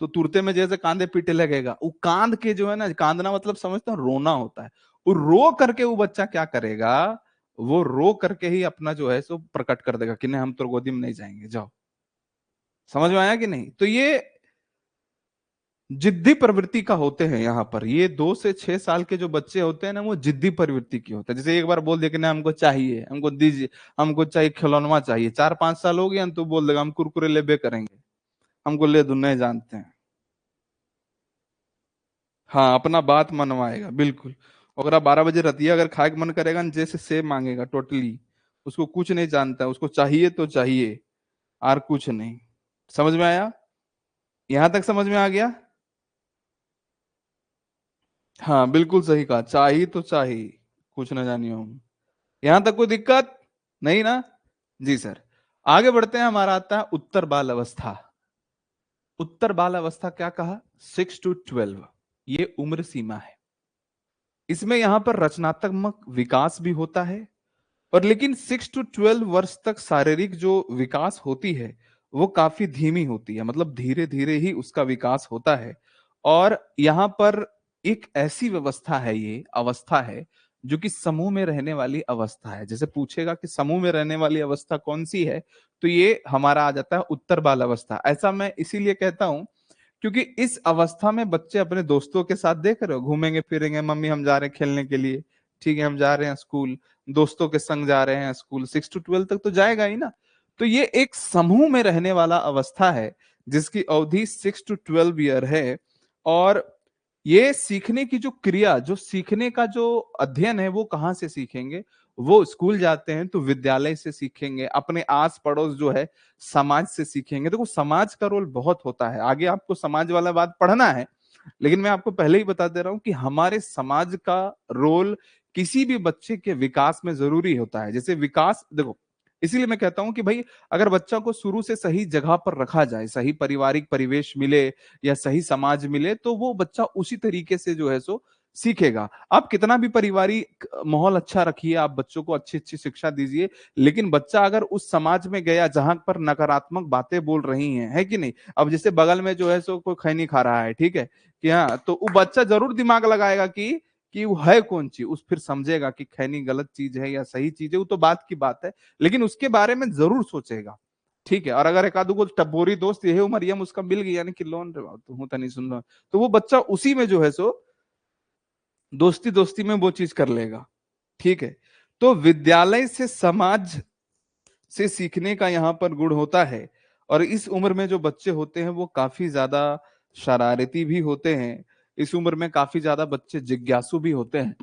तो तुरते में जैसे कांधे पीटे लगेगा। वो कांद के जो है ना, कांदना मतलब समझते हो, रोना होता है। वो रो करके वो बच्चा क्या करेगा, वो रो करके ही अपना जो है सो प्रकट कर देगा कि नहीं हम तो गोदी में नहीं जाएंगे, जाओ। समझ में आया कि नहीं? तो ये जिद्दी प्रवृत्ति का होते हैं यहाँ पर। ये 2 से 6 साल के जो बच्चे होते हैं ना, वो जिद्दी प्रवृत्ति की होते हैं। जैसे एक बार बोल दिया कि ना हमको चाहिए, हमको दीजिए, हमको चाहिए, खिलौनवा चाहिए, 4-5 साल हो गया तो बोल देगा हम कुरकुरे लेबे करेंगे, हमको ले दो, नहीं जानते हैं। हाँ, अपना बात मनवाएगा बिल्कुल। अगर आप 12 बजे रतिया अगर खाए का मन करेगा ना, जैसे सेब मांगेगा टोटली, उसको कुछ नहीं जानता है, उसको चाहिए तो चाहिए, और कुछ नहीं। समझ में आया? यहां तक समझ में आ गया? हाँ बिल्कुल सही कहा, चाहिए तो चाहिए, कुछ ना जानिए हम। यहां तक कोई दिक्कत नहीं ना? जी सर। आगे बढ़ते हैं, हमारा आता है उत्तर बाल अवस्था। उत्तर बाल अवस्था क्या कहा? 6 to 12, ये उम्र सीमा है। इसमें यहां पर रचनात्मक विकास भी होता है, और लेकिन 6 to 12 वर्ष तक शारीरिक जो विकास होती है वो काफी धीमी होती है, मतलब धीरे धीरे ही उसका विकास होता है। और यहाँ पर एक ऐसी व्यवस्था है, ये अवस्था है जो कि समूह में रहने वाली अवस्था है। जैसे पूछेगा कि समूह में रहने वाली अवस्था कौन सी है, तो ये हमारा आ जाता है उत्तर बाल अवस्था। ऐसा मैं इसीलिए कहता हूं क्योंकि इस अवस्था में बच्चे अपने दोस्तों के साथ, देख रहे हो, घूमेंगे फिरेंगे, मम्मी हम जा रहे हैं खेलने के लिए, ठीक है, हम जा रहे हैं स्कूल, दोस्तों के संग जा रहे हैं स्कूल, 6 to 12 तक तो जाएगा ही ना। तो ये एक समूह में रहने वाला अवस्था है जिसकी अवधि 6 to 12 ईयर है। और ये सीखने की जो क्रिया, जो सीखने का जो अध्ययन है, वो कहाँ से सीखेंगे? वो स्कूल जाते हैं तो विद्यालय से सीखेंगे, अपने आस पड़ोस जो है समाज से सीखेंगे। देखो समाज का रोल बहुत होता है, आगे आपको समाज वाला बात पढ़ना है, लेकिन मैं आपको पहले ही बता दे रहा हूं कि हमारे समाज का रोल किसी भी बच्चे के विकास में जरूरी होता है। जैसे विकास देखो, इसीलिए मैं कहता हूं कि भाई अगर बच्चा को शुरू से सही जगह पर रखा जाए, सही पारिवारिक परिवेश मिले या सही समाज मिले, तो वो बच्चा उसी तरीके से जो है सो सीखेगा। आप कितना भी पारिवारिक माहौल अच्छा रखिए, आप बच्चों को अच्छी अच्छी शिक्षा दीजिए, लेकिन बच्चा अगर उस समाज में गया जहां पर नकारात्मक बातें बोल रही हैं, है कि नहीं? अब जैसे बगल में जो है सो कोई खैनी खा रहा है, ठीक है, कि हाँ, तो वो बच्चा जरूर दिमाग लगाएगा कि वो है कौन चीज, उस फिर समझेगा कि खैनी गलत चीज है या सही चीज है, वो तो बात की बात है, लेकिन उसके बारे में जरूर सोचेगा। ठीक है, और अगर एक आधु को टपोरी दोस्त ये मरियम उसका मिल गई, यानी कि लोन तो हूं तो नहीं सुन रहा, तो वो बच्चा उसी में जो है सो दोस्ती दोस्ती में वो चीज कर लेगा। ठीक है, तो विद्यालय से समाज से सीखने का यहाँ पर गुण होता है। और इस उम्र में जो बच्चे होते हैं वो काफी ज्यादा शरारती भी होते हैं, इस उम्र में काफी ज्यादा बच्चे जिज्ञासु भी होते हैं।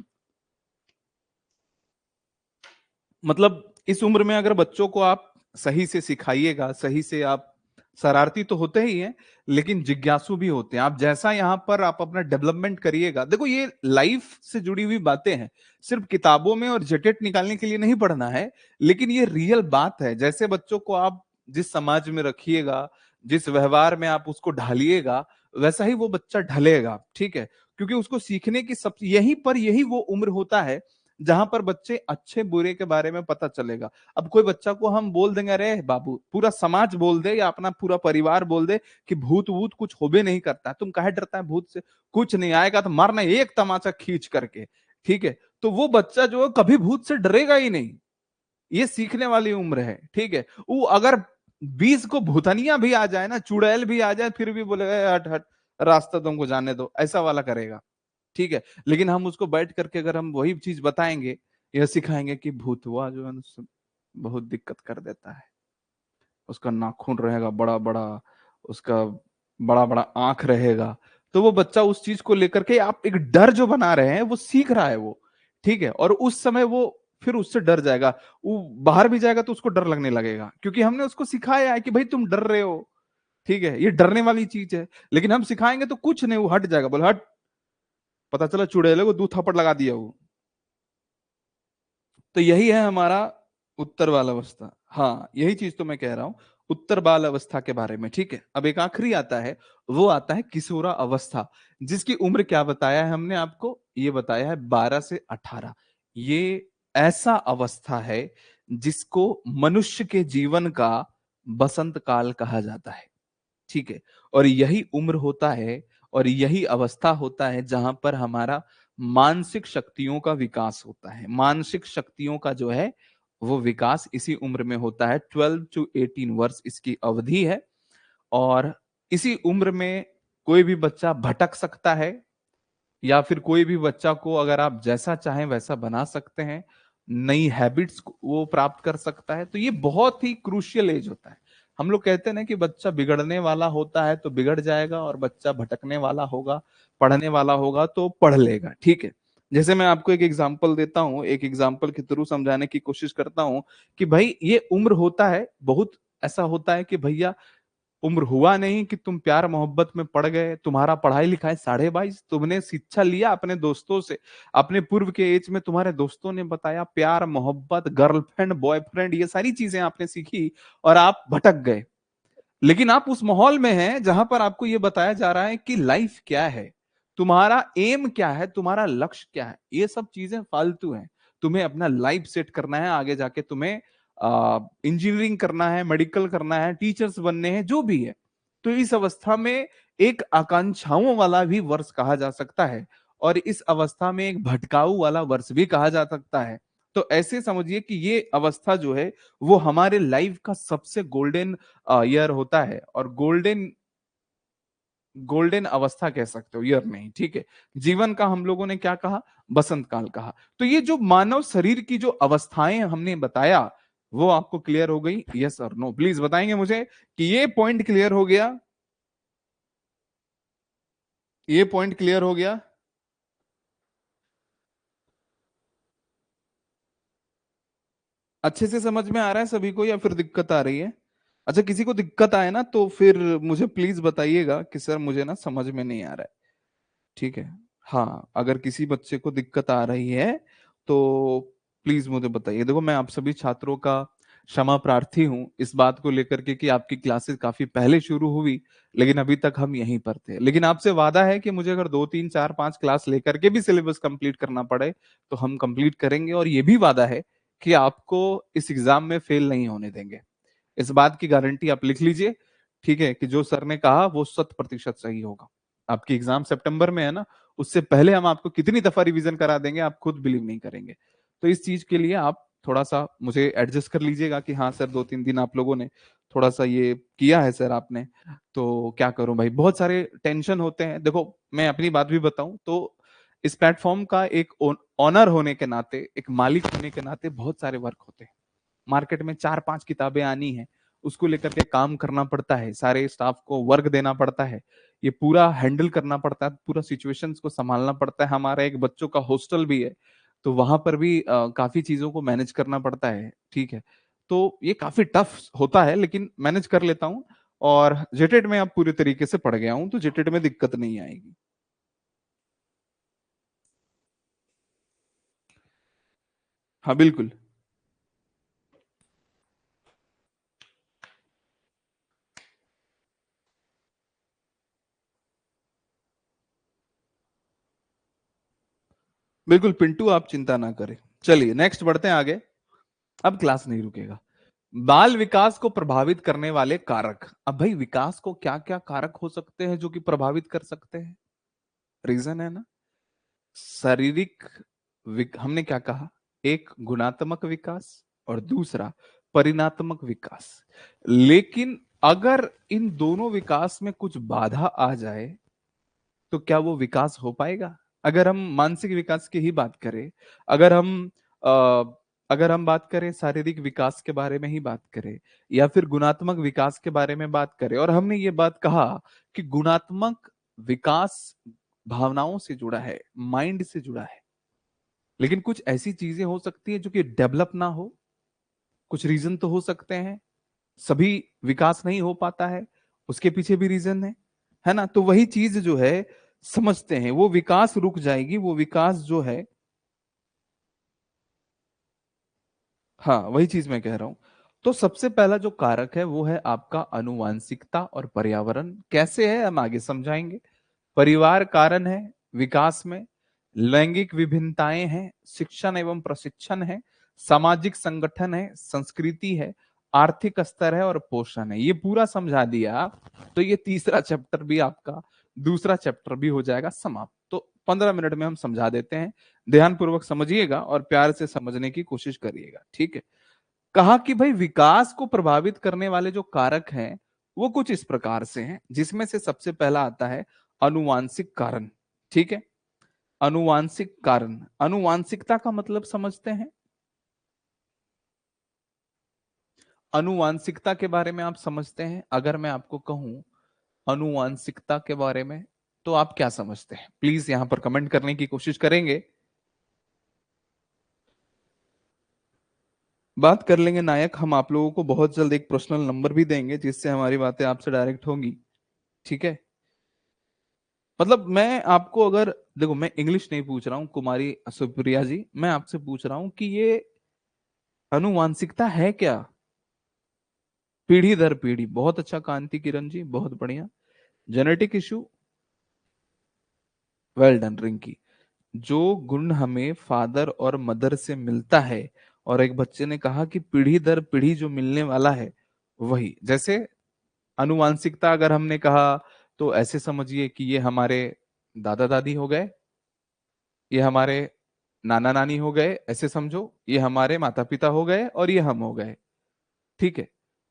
मतलब इस उम्र में अगर बच्चों को आप सही से सिखाइएगा, सही से आप, शरारती तो होते ही हैं लेकिन जिज्ञासु भी होते हैं, आप जैसा यहाँ पर आप अपना डेवलपमेंट करिएगा। देखो ये लाइफ से जुड़ी हुई बातें हैं, सिर्फ किताबों में और जेटेट निकालने के लिए नहीं पढ़ना है, लेकिन ये रियल बात है। जैसे बच्चों को आप जिस समाज में रखिएगा, जिस व्यवहार में आप उसको ढालिएगा, वैसा ही वो बच्चा ढलेगा। ठीक है, क्योंकि उसको सीखने की सब, यहीं पर यही वो उम्र होता है जहां पर बच्चे अच्छे बुरे के बारे में पता चलेगा। अब कोई बच्चा को हम बोल देंगे, अरे बाबू, पूरा समाज बोल दे या अपना पूरा परिवार बोल दे कि भूत वूत कुछ होबे नहीं करता, तुम काहे डरता है भूत से, कुछ नहीं आएगा तो मारना एक तमाचा खींच करके, ठीक है, तो वो बच्चा जो है कभी भूत से डरेगा ही नहीं। ये सीखने वाली उम्र है। ठीक है, वो अगर 20 को भूतनिया भी आ जाए ना, चुड़ैल भी आ जाए, फिर भी बोलेगा, "ए, हट हट, रास्ता तुमको जाने दो", ऐसा वाला करेगा। ठीक है, लेकिन हम उसको बैठ करके अगर हम वही चीज बताएंगे या सिखाएंगे कि भूतवा जो है ना बहुत दिक्कत कर देता है, उसका नाखून रहेगा बड़ा बड़ा, उसका बड़ा बड़ा आंख रहेगा, तो वो बच्चा उस चीज को लेकर के, आप एक डर जो बना रहे हैं वो सीख रहा है वो। ठीक है, और उस समय वो फिर उससे डर जाएगा। वो बाहर भी जाएगा तो उसको डर लगने लगेगा, क्योंकि हमने उसको सिखाया है कि भाई तुम डर रहे हो, ठीक है, ये डरने वाली चीज है। लेकिन हम सिखाएंगे तो कुछ नहीं, वो हट जाएगा, बोले हट, पता चला चुड़ैल को 2 थप्पड़ लगा दिया वो। तो यही है हमारा उत्तर बाल अवस्था। हाँ, यही चीज तो मैं कह रहा हूं उत्तर बाल अवस्था के बारे में, ठीक है। अब एक आखिरी आता है, वो आता है किशोरा अवस्था, जिसकी उम्र क्या बताया है हमने आपको, ये बताया है 12 से 18। ये ऐसा अवस्था है जिसको मनुष्य के जीवन का बसंत काल कहा जाता है, ठीक है। और यही उम्र होता है और यही अवस्था होता है जहां पर हमारा मानसिक शक्तियों का विकास होता है। मानसिक शक्तियों का जो है वो विकास इसी उम्र में होता है। 12 to 18 वर्ष इसकी अवधि है। और इसी उम्र में कोई भी बच्चा भटक सकता है, या फिर कोई भी बच्चा को अगर आप जैसा चाहें वैसा बना सकते हैं, नई हैबिट्स वो प्राप्त कर सकता है। तो ये बहुत ही क्रूशियल एज होता है। हम लोग कहते हैं ना कि बच्चा बिगड़ने वाला होता है तो बिगड़ जाएगा, और बच्चा भटकने वाला होगा, पढ़ने वाला होगा तो पढ़ लेगा, ठीक है। जैसे मैं आपको एक एग्जांपल देता हूं, एक एग्जांपल के थ्रू समझाने की कोशिश करता हूं कि भाई ये उम्र होता है, बहुत ऐसा होता है कि भैया उम्र हुआ नहीं कि तुम प्यार मोहब्बत में पड़ गए, तुम्हारा पढ़ाई लिखाई 22.5, तुमने शिक्षा लिया अपने दोस्तों से, अपने पूर्व के एज में तुम्हारे दोस्तों ने बताया प्यार मोहब्बत, गर्लफ्रेंड बॉयफ्रेंड, ये सारी चीजें आपने सीखी और आप भटक गए। लेकिन आप उस माहौल में हैं जहां पर आपको यह बताया जा रहा है कि लाइफ क्या है, तुम्हारा एम क्या है, तुम्हारा लक्ष्य क्या है। ये सब चीजें फालतू हैं। तुम्हें अपना लाइफ सेट करना है, आगे जाके तुम्हें इंजीनियरिंग करना है, मेडिकल करना है, टीचर्स बनने हैं, जो भी है। तो इस अवस्था में एक आकांक्षाओं वाला भी वर्ष कहा जा सकता है, और इस अवस्था में एक भटकाऊ वाला वर्ष भी कहा जा सकता है। तो ऐसे समझिए कि ये अवस्था जो है वो हमारे लाइफ का सबसे गोल्डन ईयर होता है, और गोल्डन गोल्डन अवस्था कह सकते हो, ईयर नहीं, ठीक है। जीवन का हम लोगों ने क्या कहा, बसंत काल कहा। तो ये जो मानव शरीर की जो अवस्थाएं हमने बताया वो आपको क्लियर हो गई, यस और नो? प्लीज बताएंगे मुझे कि ये पॉइंट क्लियर हो गया, ये पॉइंट क्लियर हो गया। अच्छे से समझ में आ रहा है सभी को, या फिर दिक्कत आ रही है? अच्छा, किसी को दिक्कत आए ना तो फिर मुझे प्लीज बताइएगा कि सर मुझे ना समझ में नहीं आ रहा है, ठीक है। हाँ, अगर किसी बच्चे को दिक्कत आ रही है तो प्लीज मुझे बताइए। देखो, मैं आप सभी छात्रों का क्षमा प्रार्थी हूँ इस बात को लेकर के कि आपकी क्लासेस काफी पहले शुरू हुई, लेकिन अभी तक हम यहीं पर थे। लेकिन आपसे वादा है कि मुझे अगर 2 3 4 5 क्लास लेकर के भी सिलेबस कंप्लीट करना पड़े तो हम कंप्लीट करेंगे, और ये भी वादा है कि आपको इस एग्जाम में फेल नहीं होने देंगे। इस बात की गारंटी आप लिख लीजिए, ठीक है, कि जो सर ने कहा वो 100% सही होगा। आपकी एग्जाम सितंबर में है ना, उससे पहले हम आपको कितनी दफा रिवीजन करा देंगे आप खुद बिलीव नहीं करेंगे। तो इस चीज के लिए आप थोड़ा सा मुझे एडजस्ट कर लीजिएगा कि हाँ सर 2 3 दिन आप लोगों ने थोड़ा सा ये किया है सर आपने। तो क्या करूं भाई, बहुत सारे टेंशन होते हैं। देखो, मैं अपनी बात भी बताऊं तो इस प्लेटफॉर्म का एक ऑनर होने के नाते, एक मालिक होने के नाते बहुत सारे वर्क होते हैं। मार्केट में 4 5 किताबें आनी है, उसको लेकर के काम करना पड़ता है, सारे स्टाफ को वर्क देना पड़ता है, ये पूरा हैंडल करना पड़ता है, पूरा सिचुएशंस को संभालना पड़ता है। हमारा एक बच्चों का हॉस्टल भी है, तो वहां पर भी काफी चीजों को मैनेज करना पड़ता है, ठीक है। तो ये काफी टफ होता है, लेकिन मैनेज कर लेता हूँ। और जेटेड में अब पूरे तरीके से पढ़ गया हूँ, तो जेटेड में दिक्कत नहीं आएगी। हाँ बिल्कुल। बिल्कुल पिंटू, आप चिंता ना करें। चलिए नेक्स्ट बढ़ते हैं आगे। अब क्लास नहीं रुकेगा। बाल विकास को प्रभावित करने वाले कारक। अब भाई, विकास को क्या क्या कारक हो सकते हैं जो कि प्रभावित कर सकते हैं? रीजन है ना, शारीरिक हमने क्या कहा, एक गुणात्मक विकास और दूसरा परिणात्मक विकास। लेकिन अगर इन दोनों विकास में कुछ बाधा आ जाए तो क्या वो विकास हो पाएगा? अगर हम मानसिक विकास की ही बात करें, अगर हम अ, अगर हम बात करें शारीरिक विकास के बारे में ही बात करें, या फिर गुणात्मक विकास के बारे में बात करें, और हमने ये बात कहा कि गुणात्मक विकास भावनाओं से जुड़ा है, माइंड से जुड़ा है, लेकिन कुछ ऐसी चीजें हो सकती है जो कि डेवलप ना हो, कुछ रीजन तो हो सकते हैं, सभी विकास नहीं हो पाता है, उसके पीछे भी रीजन है ना। तो वही चीज जो है समझते हैं, वो विकास रुक जाएगी, वो विकास जो है, हाँ वही चीज मैं कह रहा हूं। तो सबसे पहला जो कारक है वो है आपका अनुवांशिकता और पर्यावरण। कैसे है हम आगे समझाएंगे। परिवार कारण है विकास में, लैंगिक विभिन्नताएं हैं, शिक्षण एवं प्रशिक्षण है, सामाजिक संगठन है, संस्कृति है, आर्थिक स्तर है और पोषण है। ये पूरा समझा दिया तो ये तीसरा चैप्टर भी आपका, दूसरा चैप्टर भी हो जाएगा समाप्त। तो 15 मिनट में हम समझा देते हैं, ध्यान पूर्वक समझिएगा और प्यार से समझने की कोशिश करिएगा, ठीक है। कहा कि भाई विकास को प्रभावित करने वाले जो कारक हैं वो कुछ इस प्रकार से हैं, जिसमें से सबसे पहला आता है अनुवांशिक कारण, ठीक है। अनुवांशिक कारण, अनुवांशिकता का मतलब समझते हैं। अनुवांशिकता के बारे में आप समझते हैं। अगर मैं आपको कहूं अनुवांशिकता के बारे में तो आप क्या समझते हैं, प्लीज यहां पर कमेंट करने की कोशिश करेंगे। बात कर लेंगे नायक, हम आप लोगों को बहुत जल्द एक पर्सनल नंबर भी देंगे जिससे हमारी बातें आपसे डायरेक्ट होंगी, ठीक है। मतलब मैं आपको अगर, देखो मैं इंग्लिश नहीं पूछ रहा हूं कुमारी सुप्रिया जी, मैं आपसे पूछ रहा हूं कि ये अनुवांशिकता है क्या। पीढ़ी दर पीढ़ी, बहुत अच्छा कांति किरण जी, बहुत बढ़िया। Genetic issue, well done Rinki. जो गुण हमें फादर और मदर से मिलता है, और एक बच्चे ने कहा कि पीढ़ी दर पीढ़ी जो मिलने वाला है वही, जैसे अनुवांशिकता अगर हमने कहा तो ऐसे समझिए कि ये हमारे दादा दादी हो गए, ये हमारे नाना नानी हो गए, ऐसे समझो, ये हमारे माता पिता हो गए और ये हम हो गए, ठीक है।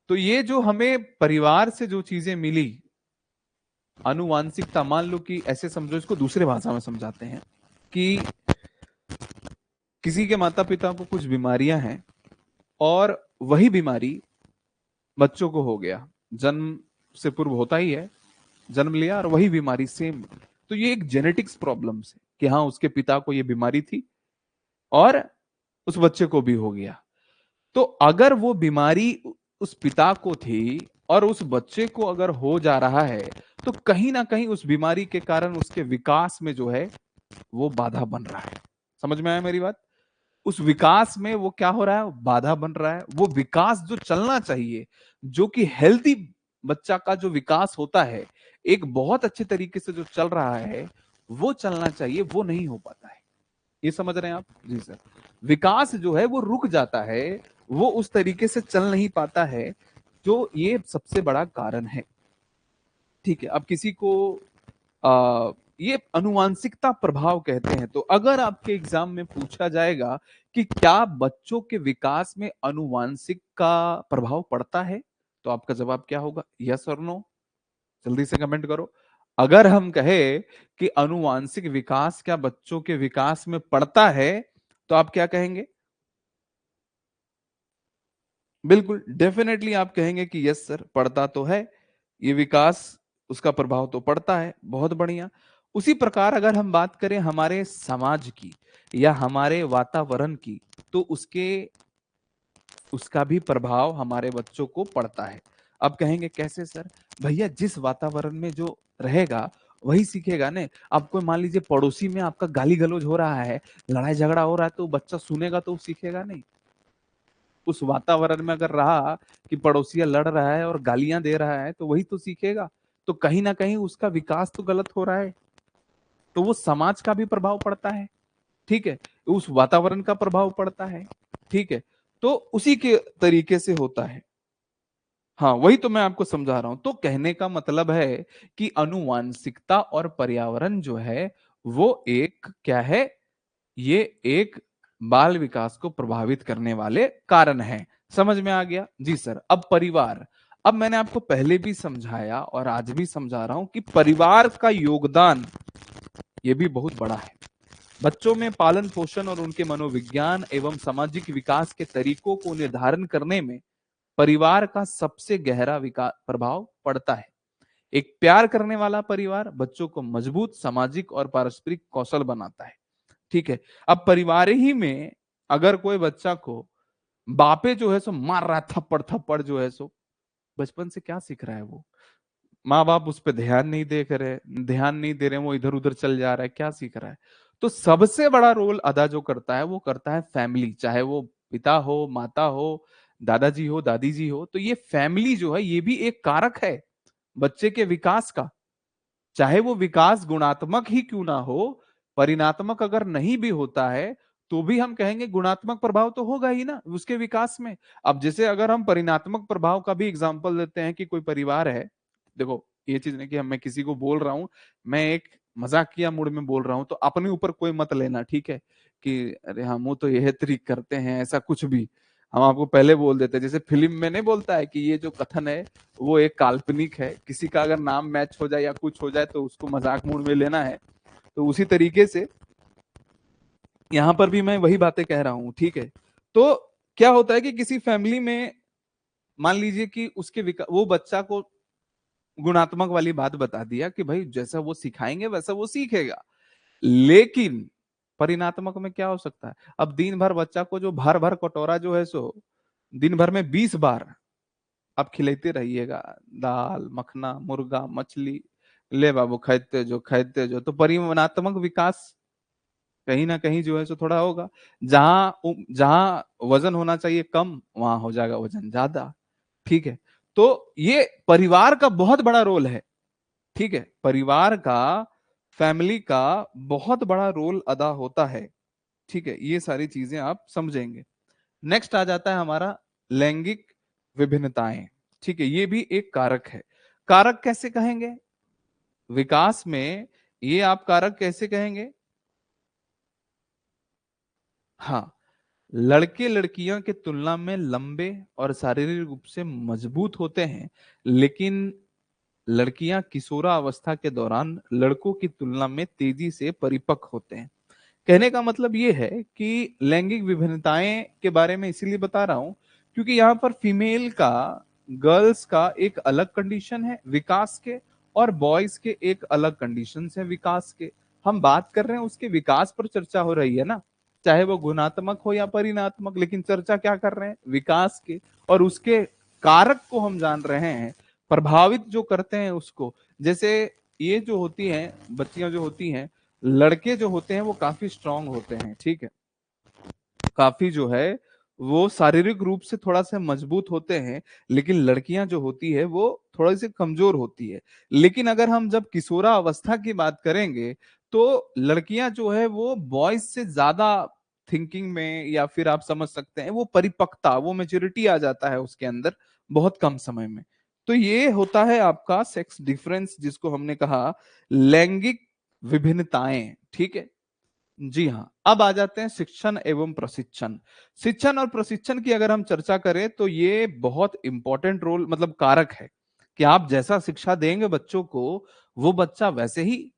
तो ये जो हमें परिवार से जो चीजें मिली, अनुवांशिकता, मान लो कि ऐसे समझो, इसको दूसरे भाषा में समझाते हैं कि किसी के माता पिता को कुछ बीमारियां हैं और वही बीमारी बच्चों को हो गया, जन्म से पूर्व होता ही है, जन्म लिया और वही बीमारी सेम। तो ये एक जेनेटिक्स प्रॉब्लम है कि हाँ उसके पिता को ये बीमारी थी और उस बच्चे को भी हो गया। तो अगर वो बीमारी उस पिता को थी और उस बच्चे को अगर हो जा रहा है, तो कहीं ना कहीं उस बीमारी के कारण उसके विकास में जो है वो बाधा बन रहा है। समझ में आया मेरी बात। उस विकास में वो क्या हो रहा है, बाधा बन रहा है। वो विकास जो चलना चाहिए, जो कि हेल्दी बच्चा का जो विकास होता है एक बहुत अच्छे तरीके से जो चल रहा है, वो चलना चाहिए, वो नहीं हो पाता है। ये समझ रहे हैं आप जी सर। विकास जो है वो रुक जाता है, वो उस तरीके से चल नहीं पाता है, जो ये सबसे बड़ा कारण है, ठीक है। अब किसी को ये अनुवांशिकता प्रभाव कहते हैं। तो अगर आपके एग्जाम में पूछा जाएगा कि क्या बच्चों के विकास में अनुवांशिक का प्रभाव पड़ता है, तो आपका जवाब क्या होगा, यस और नो, जल्दी से कमेंट करो। अगर हम कहे कि अनुवांशिक विकास क्या बच्चों के विकास में पड़ता है, तो आप क्या कहेंगे। बिल्कुल डेफिनेटली आप कहेंगे कि यस सर पड़ता तो है, ये विकास उसका प्रभाव तो पड़ता है, बहुत बढ़िया। उसी प्रकार अगर हम बात करें हमारे समाज की या हमारे वातावरण की, तो उसका भी प्रभाव हमारे बच्चों को पड़ता है। अब कहेंगे कैसे सर, भैया जिस वातावरण में जो रहेगा वही सीखेगा ने। आपको मान लीजिए पड़ोसी में आपका गाली गलौज हो रहा है, लड़ाई झगड़ा हो रहा है, तो बच्चा सुनेगा तो सीखेगा नहीं। उस वातावरण में अगर रहा कि पड़ोसिया लड़ रहा है और गालियां दे रहा है, तो वही तो सीखेगा। तो कहीं ना कहीं उसका विकास तो गलत हो रहा है। तो वो समाज का भी प्रभाव पड़ता है, ठीक है, उस वातावरण का प्रभाव पड़ता है, ठीक है। तो उसी के तरीके से होता है। हाँ वही तो मैं आपको समझा रहा हूं। तो कहने का मतलब है कि अनुवांशिकता और पर्यावरण जो है वो एक क्या है, ये एक बाल विकास को प्रभावित करने वाले कारण हैं। समझ में आ गया जी सर। अब परिवार, अब मैंने आपको पहले भी समझाया और आज भी समझा रहा हूं कि परिवार का योगदान ये भी बहुत बड़ा है। बच्चों में पालन पोषण और उनके मनोविज्ञान एवं सामाजिक विकास के तरीकों को निर्धारण करने में परिवार का सबसे गहरा विकास प्रभाव पड़ता है। एक प्यार करने वाला परिवार बच्चों को मजबूत सामाजिक और पारस्परिक कौशल बनाता है। ठीक है। अब परिवार ही में अगर कोई बच्चा को बापे जो है सो मार रहा है थप्पड़ थप्पड़ जो है सो, बचपन से क्या सीख रहा है वो? माँ बाप उस पर ध्यान नहीं दे रहे, वो इधर उधर चल जा रहा है, क्या सीख रहा है? तो सबसे बड़ा रोल अदा जो करता है वो करता है फैमिली, चाहे वो पिता हो, माता हो, दादाजी हो, दादी जी हो। तो ये फैमिली जो है ये भी एक कारक है बच्चे के विकास का। चाहे वो विकास गुणात्मक ही क्यों ना हो, परिणात्मक अगर नहीं भी होता है तो भी हम कहेंगे गुणात्मक प्रभाव तो होगा ही ना उसके विकास में। अब जैसे अगर हम परिणात्मक प्रभाव का भी एग्जांपल देते हैं कि कोई परिवार है, देखो ये चीज नहीं कि मैं किसी को बोल रहा हूं, मैं एक मजाकिया मूड में बोल रहा हूं, तो अपने ऊपर कोई मत लेना, ठीक है? कि अरे हम वो तो यह तरीक करते हैं, ऐसा कुछ भी हम आपको पहले बोल देते हैं। जैसे फिल्म में नहीं बोलता है कि ये जो कथन है वो एक काल्पनिक है, किसी का अगर नाम मैच हो जाए या कुछ हो जाए तो उसको मजाक मूड में लेना है। तो उसी तरीके से यहाँ पर भी मैं वही बातें कह रहा हूँ, ठीक है? तो क्या होता है कि किसी फैमिली में मान लीजिए कि वो बच्चा को गुणात्मक वाली बात बता दिया कि भाई जैसा वो सिखाएंगे वैसा वो सीखेगा, लेकिन परिणात्मक में क्या हो सकता है? अब दिन भर बच्चा को जो भर भर कटोरा जो है सो दिन भर में 20 बार आप खिलाते रहिएगा, दाल मखना मुर्गा मछली, ले बाबू खाते जो, तो परिमाणात्मक विकास कहीं ना कहीं जो है सो थोड़ा होगा। जहां वजन होना चाहिए कम, वहां हो जाएगा वजन ज्यादा, ठीक है? तो ये परिवार का बहुत बड़ा रोल है, ठीक है? परिवार का, फैमिली का बहुत बड़ा रोल अदा होता है, ठीक है? ये सारी चीजें आप समझेंगे। नेक्स्ट आ जाता है हमारा लैंगिक विभिन्नताएं, ठीक है? ये भी एक कारक है। कारक कैसे कहेंगे विकास में? ये आप कारक कैसे कहेंगे? हाँ, लड़के लड़कियां की तुलना में लंबे और शारीरिक रूप से मजबूत होते हैं, लेकिन लड़कियां किशोरावस्था के दौरान लड़कों की तुलना में तेजी से परिपक्व होते हैं। कहने का मतलब ये है कि लैंगिक विभिन्नताएं के बारे में इसीलिए बता रहा हूं क्योंकि यहाँ पर फीमेल का, गर्ल्स का एक अलग कंडीशन है विकास के, और बॉयज के एक अलग कंडीशन है विकास के। हम बात कर रहे हैं उसके विकास पर चर्चा हो रही है ना, चाहे वो गुणात्मक हो या परिणात्मक, लेकिन चर्चा क्या कर रहे हैं? विकास के। और उसके कारक को हम जान रहे हैं, प्रभावित जो करते हैं उसको। जैसे ये जो होती हैं बच्चियां जो होती हैं, लड़के जो होते हैं वो काफी स्ट्रांग होते हैं, ठीक है? काफी जो है वो शारीरिक रूप से थोड़ा सा मजबूत होते हैं, लेकिन लड़कियां जो होती है वो थोड़ी सी कमजोर होती है। लेकिन अगर हम जब किशोरा अवस्था की बात करेंगे तो लड़कियां जो है वो बॉयज से ज्यादा थिंकिंग में, या फिर आप समझ सकते हैं वो परिपक्वता, वो मेच्योरिटी आ जाता है उसके अंदर बहुत कम समय में। तो ये होता है आपका सेक्स डिफरेंस, जिसको हमने कहा लैंगिक विभिन्नताएं, ठीक है? जी हाँ। अब आ जाते हैं शिक्षण एवं प्रशिक्षण। शिक्षण और प्रशिक्षण की अगर हम चर्चा करें तो ये बहुत इंपॉर्टेंट रोल, मतलब कारक है कि आप जैसा शिक्षा देंगे बच्चों को, वो बच्चा वैसे ही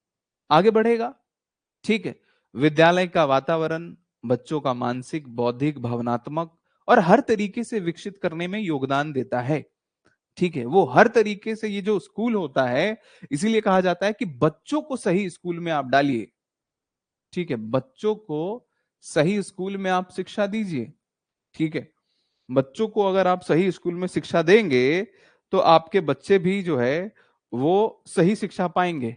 आगे बढ़ेगा, ठीक है? विद्यालय का वातावरण बच्चों का मानसिक, बौद्धिक, भावनात्मक और हर तरीके से विकसित करने में योगदान देता है, ठीक है? वो हर तरीके से, ये जो स्कूल होता है, इसीलिए कहा जाता है कि बच्चों को सही स्कूल में आप डालिए, ठीक है? बच्चों को सही स्कूल में आप शिक्षा दीजिए, ठीक है? बच्चों को अगर आप सही स्कूल में शिक्षा देंगे तो आपके बच्चे भी जो है वो सही शिक्षा पाएंगे।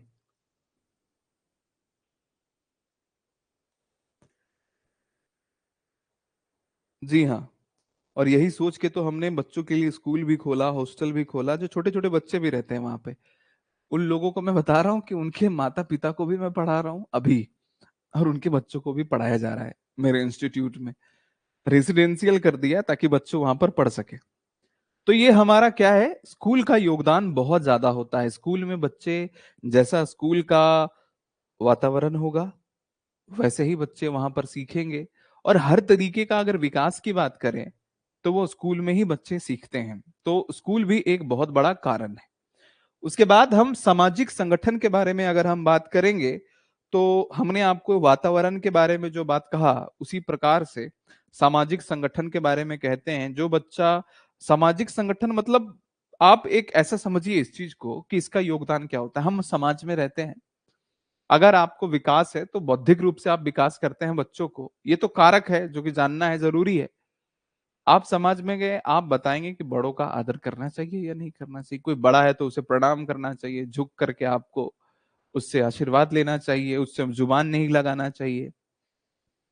जी हाँ। और यही सोच के तो हमने बच्चों के लिए स्कूल भी खोला, हॉस्टल भी खोला, जो छोटे छोटे बच्चे भी रहते हैं वहां पे। उन लोगों को मैं बता रहा हूँ कि उनके माता पिता को भी मैं पढ़ा रहा हूँ अभी, और उनके बच्चों को भी पढ़ाया जा रहा है मेरे इंस्टीट्यूट में। रेसिडेंशियल कर दिया ताकि बच्चों वहां पर पढ़ सके। तो ये हमारा क्या है, स्कूल का योगदान बहुत ज्यादा होता है। स्कूल में बच्चे, जैसा स्कूल का वातावरण होगा वैसे ही बच्चे वहां पर सीखेंगे। और हर तरीके का अगर विकास की बात करें तो वो स्कूल में ही बच्चे सीखते हैं। तो स्कूल भी एक बहुत बड़ा कारण है। उसके बाद हम सामाजिक संगठन के बारे में अगर हम बात करेंगे तो हमने आपको वातावरण के बारे में जो बात कहा, उसी प्रकार से सामाजिक संगठन के बारे में कहते हैं। जो बच्चा, सामाजिक संगठन मतलब आप एक ऐसा समझिए इस चीज को कि इसका योगदान क्या होता है। हम समाज में रहते हैं, अगर आपको विकास है तो बौद्धिक रूप से आप विकास करते हैं बच्चों को, ये तो कारक है जो कि जानना है, जरूरी है। आप समाज में गए, आप बताएंगे कि बड़ों का आदर करना चाहिए या नहीं करना चाहिए, कोई बड़ा है तो उसे प्रणाम करना चाहिए, झुक करके आपको उससे आशीर्वाद लेना चाहिए, उससे जुबान नहीं लगाना चाहिए।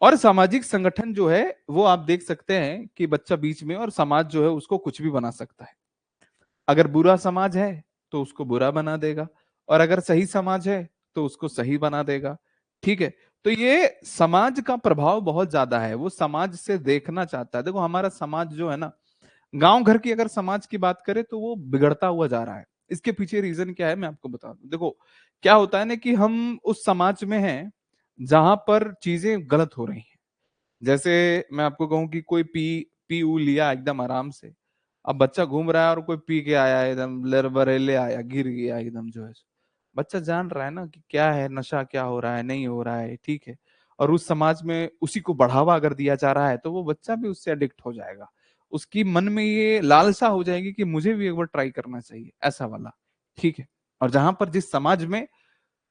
और सामाजिक संगठन जो है वो आप देख सकते हैं कि बच्चा बीच में, और समाज जो है उसको कुछ भी बना सकता है। अगर बुरा समाज है तो उसको बुरा बना देगा, और अगर सही समाज है तो उसको सही बना देगा। ठीक है। तो ये समाज का प्रभाव बहुत ज्यादा है, वो समाज से देखना चाहता है। देखो हमारा समाज जो है ना, गांव घर की अगर समाज की बात करें तो वो बिगड़ता हुआ जा रहा है। इसके पीछे रीजन क्या है मैं आपको बता दूं। देखो क्या होता है ना कि हम उस समाज में हैं जहां पर चीजें गलत हो रही हैं। जैसे मैं आपको कहूं कि कोई पी पी ऊ लिया एकदम आराम से, अब बच्चा घूम रहा है और कोई पी के आया एकदम लरबरेले आया, गिर गया एकदम जो है। बच्चा जान रहा है ना कि क्या है, नशा क्या हो रहा है, नहीं हो रहा है, ठीक है। और उस समाज में उसी को बढ़ावा अगर दिया जा रहा है तो वो बच्चा भी उससे अडिक्ट हो जाएगा। उसकी मन में ये लालसा हो जाएगी कि मुझे भी एक बार ट्राई करना चाहिए ऐसा वाला। ठीक है। और जहां पर जिस समाज में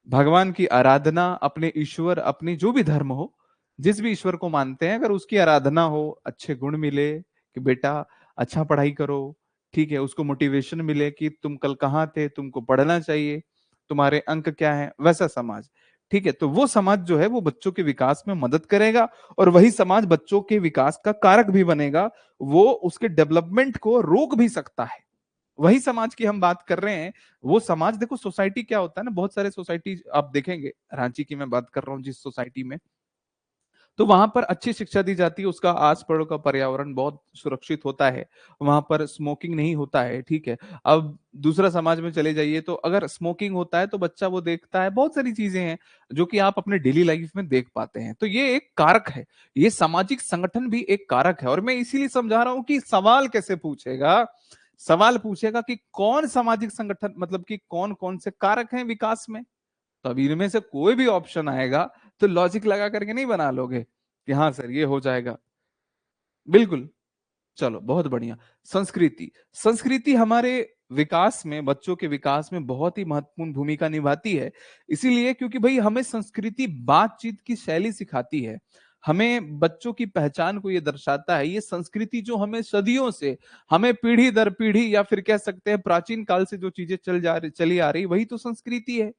भगवान की आराधना, अपने ईश्वर, अपनी जो भी धर्म हो, जिस भी ईश्वर को मानते हैं, अगर उसकी आराधना हो, अच्छे गुण मिले कि बेटा अच्छा पढ़ाई करो, ठीक है, उसको मोटिवेशन मिले कि तुम कल कहाँ थे, तुमको पढ़ना चाहिए, तुम्हारे अंक क्या है, वैसा समाज। ठीक है। तो वो समाज जो है वो बच्चों के विकास में मदद करेगा, और वही समाज बच्चों के विकास का कारक भी बनेगा। वो उसके डेवलपमेंट को रोक भी सकता है। वही समाज की हम बात कर रहे हैं। वो समाज, देखो सोसाइटी क्या होता है ना, बहुत सारे सोसाइटी आप देखेंगे, रांची की मैं बात कर रहा हूँ जिस सोसाइटी में, तो वहां पर अच्छी शिक्षा दी जाती है, उसका आस पड़ोस का पर्यावरण बहुत सुरक्षित होता है, वहां पर स्मोकिंग नहीं होता है। ठीक है। अब दूसरा समाज में चले जाइए तो अगर स्मोकिंग होता है तो बच्चा वो देखता है, बहुत सारी चीजें हैं जो कि आप अपने डेली लाइफ में देख पाते हैं। तो ये एक कारक है, ये सामाजिक संगठन भी एक कारक है। और मैं इसीलिए समझा रहा हूं कि सवाल कैसे पूछेगा, सवाल पूछेगा कि कौन सामाजिक संगठन, मतलब कि कौन कौन से कारक हैं विकास में। तो अब इनमें से कोई भी ऑप्शन आएगा तो लॉजिक लगा करके नहीं बना लोगे कि हाँ सर ये हो जाएगा। बिल्कुल। चलो बहुत बढ़िया। संस्कृति, संस्कृति हमारे विकास में, बच्चों के विकास में बहुत ही महत्वपूर्ण भूमिका निभाती है। इसीलिए क्योंकि भाई हमें संस्कृति बातचीत की शैली सिखाती है, हमें बच्चों की पहचान को ये दर्शाता है। ये संस्कृति जो हमें सदियों से, हमें पीढ़ी दर पीढ़ी, या फिर कह सकते हैं प्राचीन काल से जो चीजें चली आ रही, वही तो संस्कृति है।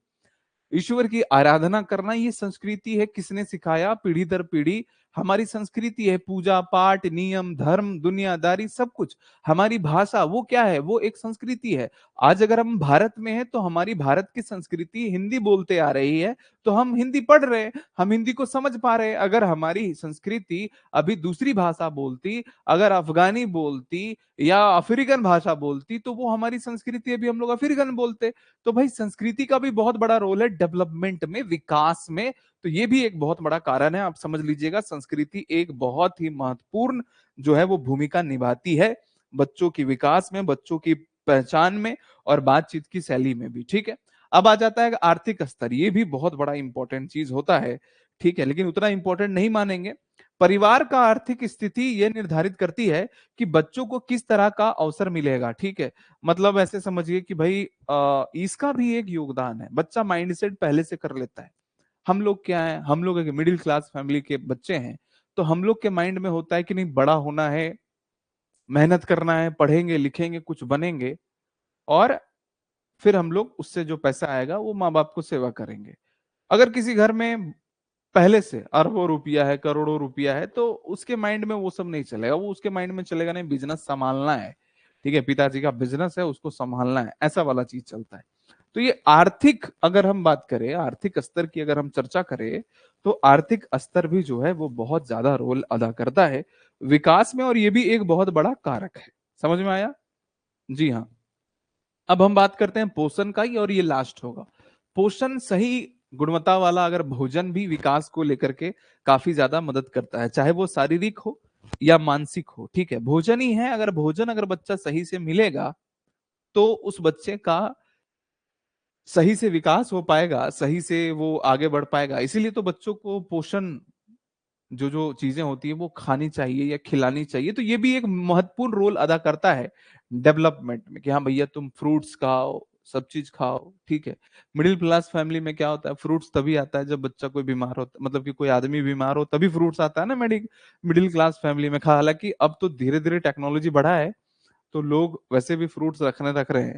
ईश्वर की आराधना करना ये संस्कृति है, किसने सिखाया, पीढ़ी दर पीढ़ी हमारी संस्कृति है। पूजा पाठ, नियम, धर्म, दुनियादारी, सब कुछ। हमारी भाषा वो क्या है, वो एक संस्कृति है। आज अगर हम भारत में हैं तो हमारी भारत की संस्कृति हिंदी बोलते आ रही है, तो हम हिंदी पढ़ रहे हैं, हम हिंदी को समझ पा रहे हैं। अगर हमारी संस्कृति अभी दूसरी भाषा बोलती, अगर अफगानी बोलती या अफ्रीकन भाषा बोलती, तो वो हमारी संस्कृति, अभी हम लोग अफ्रीकन बोलते। तो भाई संस्कृति का भी बहुत बड़ा रोल है डेवलपमेंट में, विकास में। तो ये भी एक बहुत बड़ा कारण है, आप समझ लीजिएगा। संस्कृति एक बहुत ही महत्वपूर्ण जो है वो भूमिका निभाती है बच्चों की विकास में, बच्चों की पहचान में, और बातचीत की शैली में भी। ठीक है। अब आ जाता है आर्थिक स्तर, ये भी बहुत बड़ा इंपॉर्टेंट चीज होता है। ठीक है। लेकिन उतना इंपॉर्टेंट नहीं मानेंगे। परिवार का आर्थिक स्थिति ये निर्धारित करती है कि बच्चों को किस तरह का अवसर मिलेगा। ठीक है। मतलब ऐसे समझिए कि भाई इसका भी एक योगदान है, बच्चा माइंडसेट पहले से कर लेता है। हम लोग क्या है, हम लोग एक मिडिल क्लास फैमिली के बच्चे हैं, तो हम लोग के माइंड में होता है कि नहीं, बड़ा होना है, मेहनत करना है, पढ़ेंगे लिखेंगे कुछ बनेंगे, और फिर हम लोग उससे जो पैसा आएगा वो माँ बाप को सेवा करेंगे। अगर किसी घर में पहले से अरबों रुपया है, करोड़ों रुपया है, तो उसके माइंड में वो सब नहीं चलेगा। वो उसके माइंड में चलेगा नहीं, बिजनेस संभालना है। ठीक है, पिताजी का बिजनेस है, उसको संभालना है, ऐसा वाला चीज चलता है। तो ये आर्थिक, अगर हम बात करें आर्थिक स्तर की, अगर हम चर्चा करें, तो आर्थिक स्तर भी जो है वो बहुत ज्यादा रोल अदा करता है विकास में, और ये भी एक बहुत बड़ा कारक है। समझ में आया? जी हाँ। अब हम बात करते हैं पोषण का ही, और ये लास्ट होगा। पोषण, सही गुणवत्ता वाला अगर भोजन भी विकास को लेकर के काफी ज्यादा मदद करता है, चाहे वो शारीरिक हो या मानसिक हो। ठीक है। भोजन ही है, अगर भोजन अगर बच्चा सही से मिलेगा तो उस बच्चे का सही से विकास हो पाएगा, सही से वो आगे बढ़ पाएगा। इसीलिए तो बच्चों को पोषण जो जो चीजें होती है वो खानी चाहिए या खिलानी चाहिए। तो ये भी एक महत्वपूर्ण रोल अदा करता है डेवलपमेंट में, कि हाँ भैया तुम फ्रूट्स खाओ, सब चीज खाओ, ठीक है। मिडिल क्लास फैमिली में क्या होता है, फ्रूट्स तभी आता है जब बच्चा कोई बीमार होता, मतलब कि कोई आदमी बीमार हो तभी फ्रूट्स आता है ना मिडिल क्लास फैमिली में। हालांकि अब तो धीरे धीरे टेक्नोलॉजी बढ़ा है, तो लोग वैसे भी फ्रूट्स रख रहे हैं।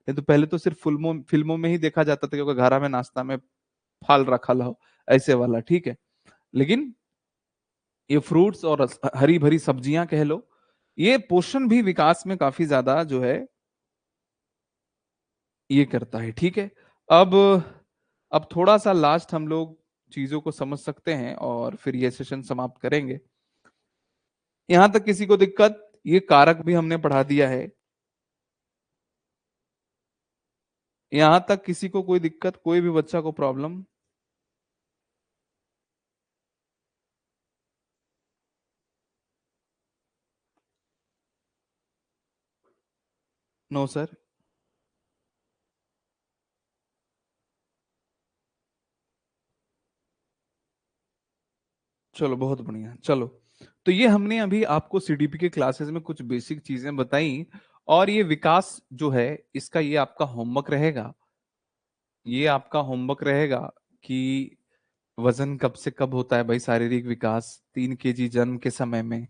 नहीं तो पहले तो सिर्फ फिल्मों फिल्मों में ही देखा जाता था कि घर में नाश्ता में फल रखा हो, ऐसे वाला, ठीक है। लेकिन ये फ्रूट्स और हरी भरी सब्जियां कह लो, ये पोषण भी विकास में काफी ज्यादा जो है ये करता है, ठीक है। अब अब थोड़ा सा लास्ट हम लोग चीजों को समझ सकते हैं और फिर ये सेशन समाप्त करेंगे। यहां तक किसी को दिक्कत, ये कारक भी हमने पढ़ा दिया है। यहां तक किसी को कोई दिक्कत, कोई भी बच्चा को प्रॉब्लम? No sir. चलो बहुत बढ़िया, चलो। तो ये हमने अभी आपको सीडीपी के क्लासेस में कुछ बेसिक चीजें बताई, और ये विकास जो है इसका ये आपका होमवर्क रहेगा। ये आपका होमवर्क रहेगा कि वजन कब से कब होता है भाई, शारीरिक विकास 3 केजी जन्म के समय में,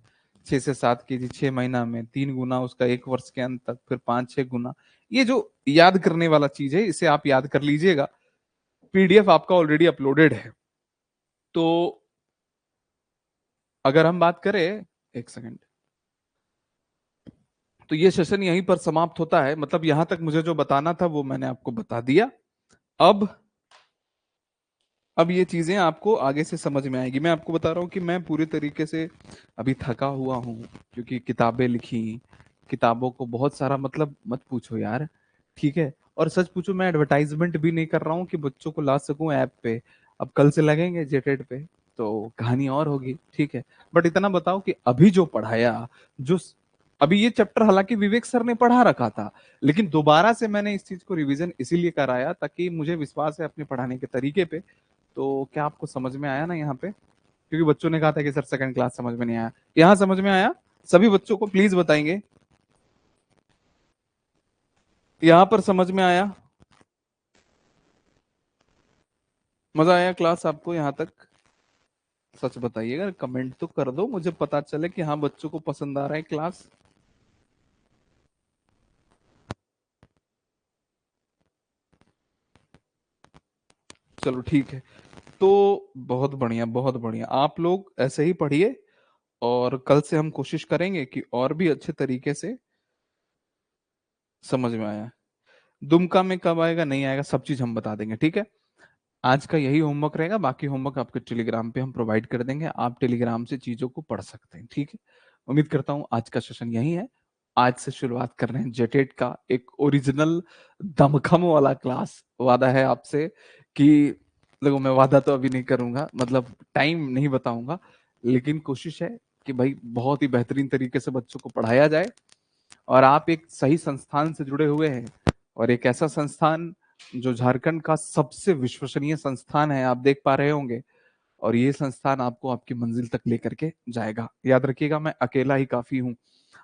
6 से 7 केजी 6 महीना में, 3 गुना उसका 1 वर्ष के अंत तक, फिर 5-6 गुना। ये जो याद करने वाला चीज है, इसे आप याद कर लीजिएगा। पीडीएफ आपका ऑलरेडी अपलोडेड है। तो अगर हम बात करें, एक सेकंड, तो ये सेशन यहीं पर समाप्त होता है। मतलब यहां तक मुझे जो बताना था वो मैंने आपको बता दिया। अब अब ये चीजें आपको आगे से समझ में आएगी। मैं आपको बता रहा हूँ कि मैं पूरी तरीके से अभी थका हुआ हूँ, क्योंकि किताबें लिखी, किताबों को बहुत सारा, मतलब मत पूछो यार, ठीक है। और सच पूछो, मैं एडवर्टाइजमेंट भी नहीं कर रहा हूँ कि बच्चों को ला सकूं ऐप पे। अब कल से लगेंगे जेटेड पे, तो कहानी और होगी, ठीक है। बट इतना बताओ कि अभी जो पढ़ाया, जो अभी ये चैप्टर हालांकि विवेक सर ने पढ़ा रखा था, लेकिन दोबारा से मैंने इस चीज को रिवीजन इसीलिए कराया ताकि मुझे विश्वास है अपने पढ़ाने के तरीके पे। तो क्या आपको समझ में आया ना यहाँ पे? क्योंकि बच्चों ने कहा था कि सर सेकंड क्लास समझ में नहीं आया, यहाँ समझ में आया? सभी बच्चों को प्लीज बताएंगे, यहाँ पर समझ में आया? मजा आया क्लास आपको यहाँ तक? सच बताइएगा, कमेंट तो कर दो, मुझे पता चले कि हाँ बच्चों को पसंद आ रहा है क्लास। चलो ठीक है। तो बहुत बढ़िया, बहुत बढ़िया, आप लोग ऐसे ही पढ़िए, और कल से हम कोशिश करेंगे कि और भी अच्छे तरीके से समझ में आया। दुमका में कब आएगा नहीं आएगा सब चीज हम बता देंगे, ठीक है। आज का यही होमवर्क रहेगा, बाकी होमवर्क आपके टेलीग्राम पे हम प्रोवाइड कर देंगे, आप टेलीग्राम से चीजों को पढ़ सकते हैं, ठीक है। उम्मीद करता हूँ आज का सेशन यही है। आज से शुरुआत कर रहे हैं जेटेट का एक ओरिजिनल दमखम वाला क्लास। वादा है आपसे कि, देखो मैं वादा तो अभी नहीं करूंगा, मतलब टाइम नहीं बताऊंगा, लेकिन कोशिश है कि भाई बहुत ही बेहतरीन तरीके से बच्चों को पढ़ाया जाए। और आप एक सही संस्थान से जुड़े हुए हैं, और एक ऐसा संस्थान जो झारखंड का सबसे विश्वसनीय संस्थान है, आप देख पा रहे होंगे। और ये संस्थान आपको आपकी मंजिल तक लेकर के जाएगा। याद रखिएगा, मैं अकेला ही काफी हूं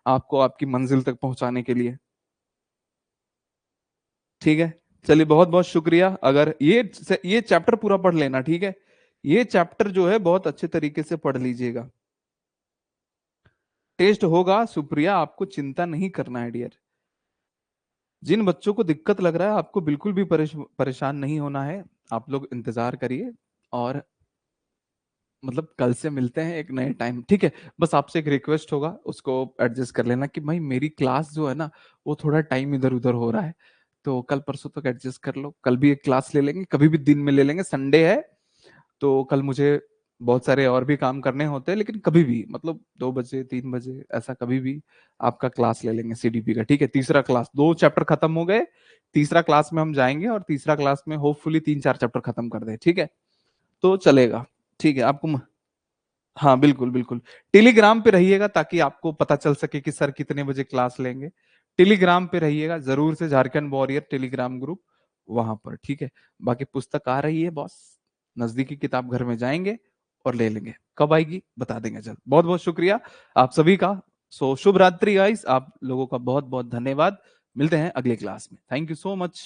आपको आपकी मंजिल तक पहुंचाने के लिए, ठीक है। चलिए बहुत बहुत शुक्रिया। अगर ये चैप्टर पूरा पढ़ लेना, ठीक है। ये चैप्टर जो है बहुत अच्छे तरीके से पढ़ लीजिएगा। टेस्ट होगा सुप्रिया, आपको चिंता नहीं करना है डियर। जिन बच्चों को दिक्कत लग रहा है, आपको बिल्कुल भी परेशान नहीं होना है। आप लोग इंतजार करिए, और मतलब कल से मिलते हैं एक नए टाइम, ठीक है। बस आपसे एक रिक्वेस्ट होगा, उसको एडजस्ट कर लेना कि भाई मेरी क्लास जो है ना, वो थोड़ा टाइम इधर उधर हो रहा है, तो कल परसों तक एडजस्ट कर लो। कल भी एक क्लास ले लेंगे, कभी भी दिन में ले लेंगे, संडे है तो कल मुझे बहुत सारे और भी काम करने होते हैं, लेकिन कभी भी मतलब 2 बजे 3 बजे ऐसा कभी भी आपका क्लास ले लेंगे सीडीपी का, ठीक है। तीसरा क्लास, 2 चैप्टर खत्म हो गए, तीसरा क्लास में हम जाएंगे, और तीसरा क्लास में होपफुली 3-4 चैप्टर खत्म कर दे, ठीक है। तो चलेगा, ठीक है आपको हाँ बिल्कुल बिल्कुल। टेलीग्राम पे रहिएगा ताकि आपको पता चल सके कि सर कितने बजे क्लास लेंगे। टेलीग्राम पे रहिएगा जरूर से, झारखंड वॉरियर टेलीग्राम ग्रुप, वहां पर, ठीक है। बाकी पुस्तक आ रही है बॉस, नजदीकी किताब घर में जाएंगे और ले लेंगे, कब आएगी बता देंगे जल्द। बहुत बहुत शुक्रिया आप सभी का। सो शुभ रात्रि गाइस, आप लोगों का बहुत बहुत धन्यवाद। मिलते हैं अगले क्लास में, थैंक यू सो मच।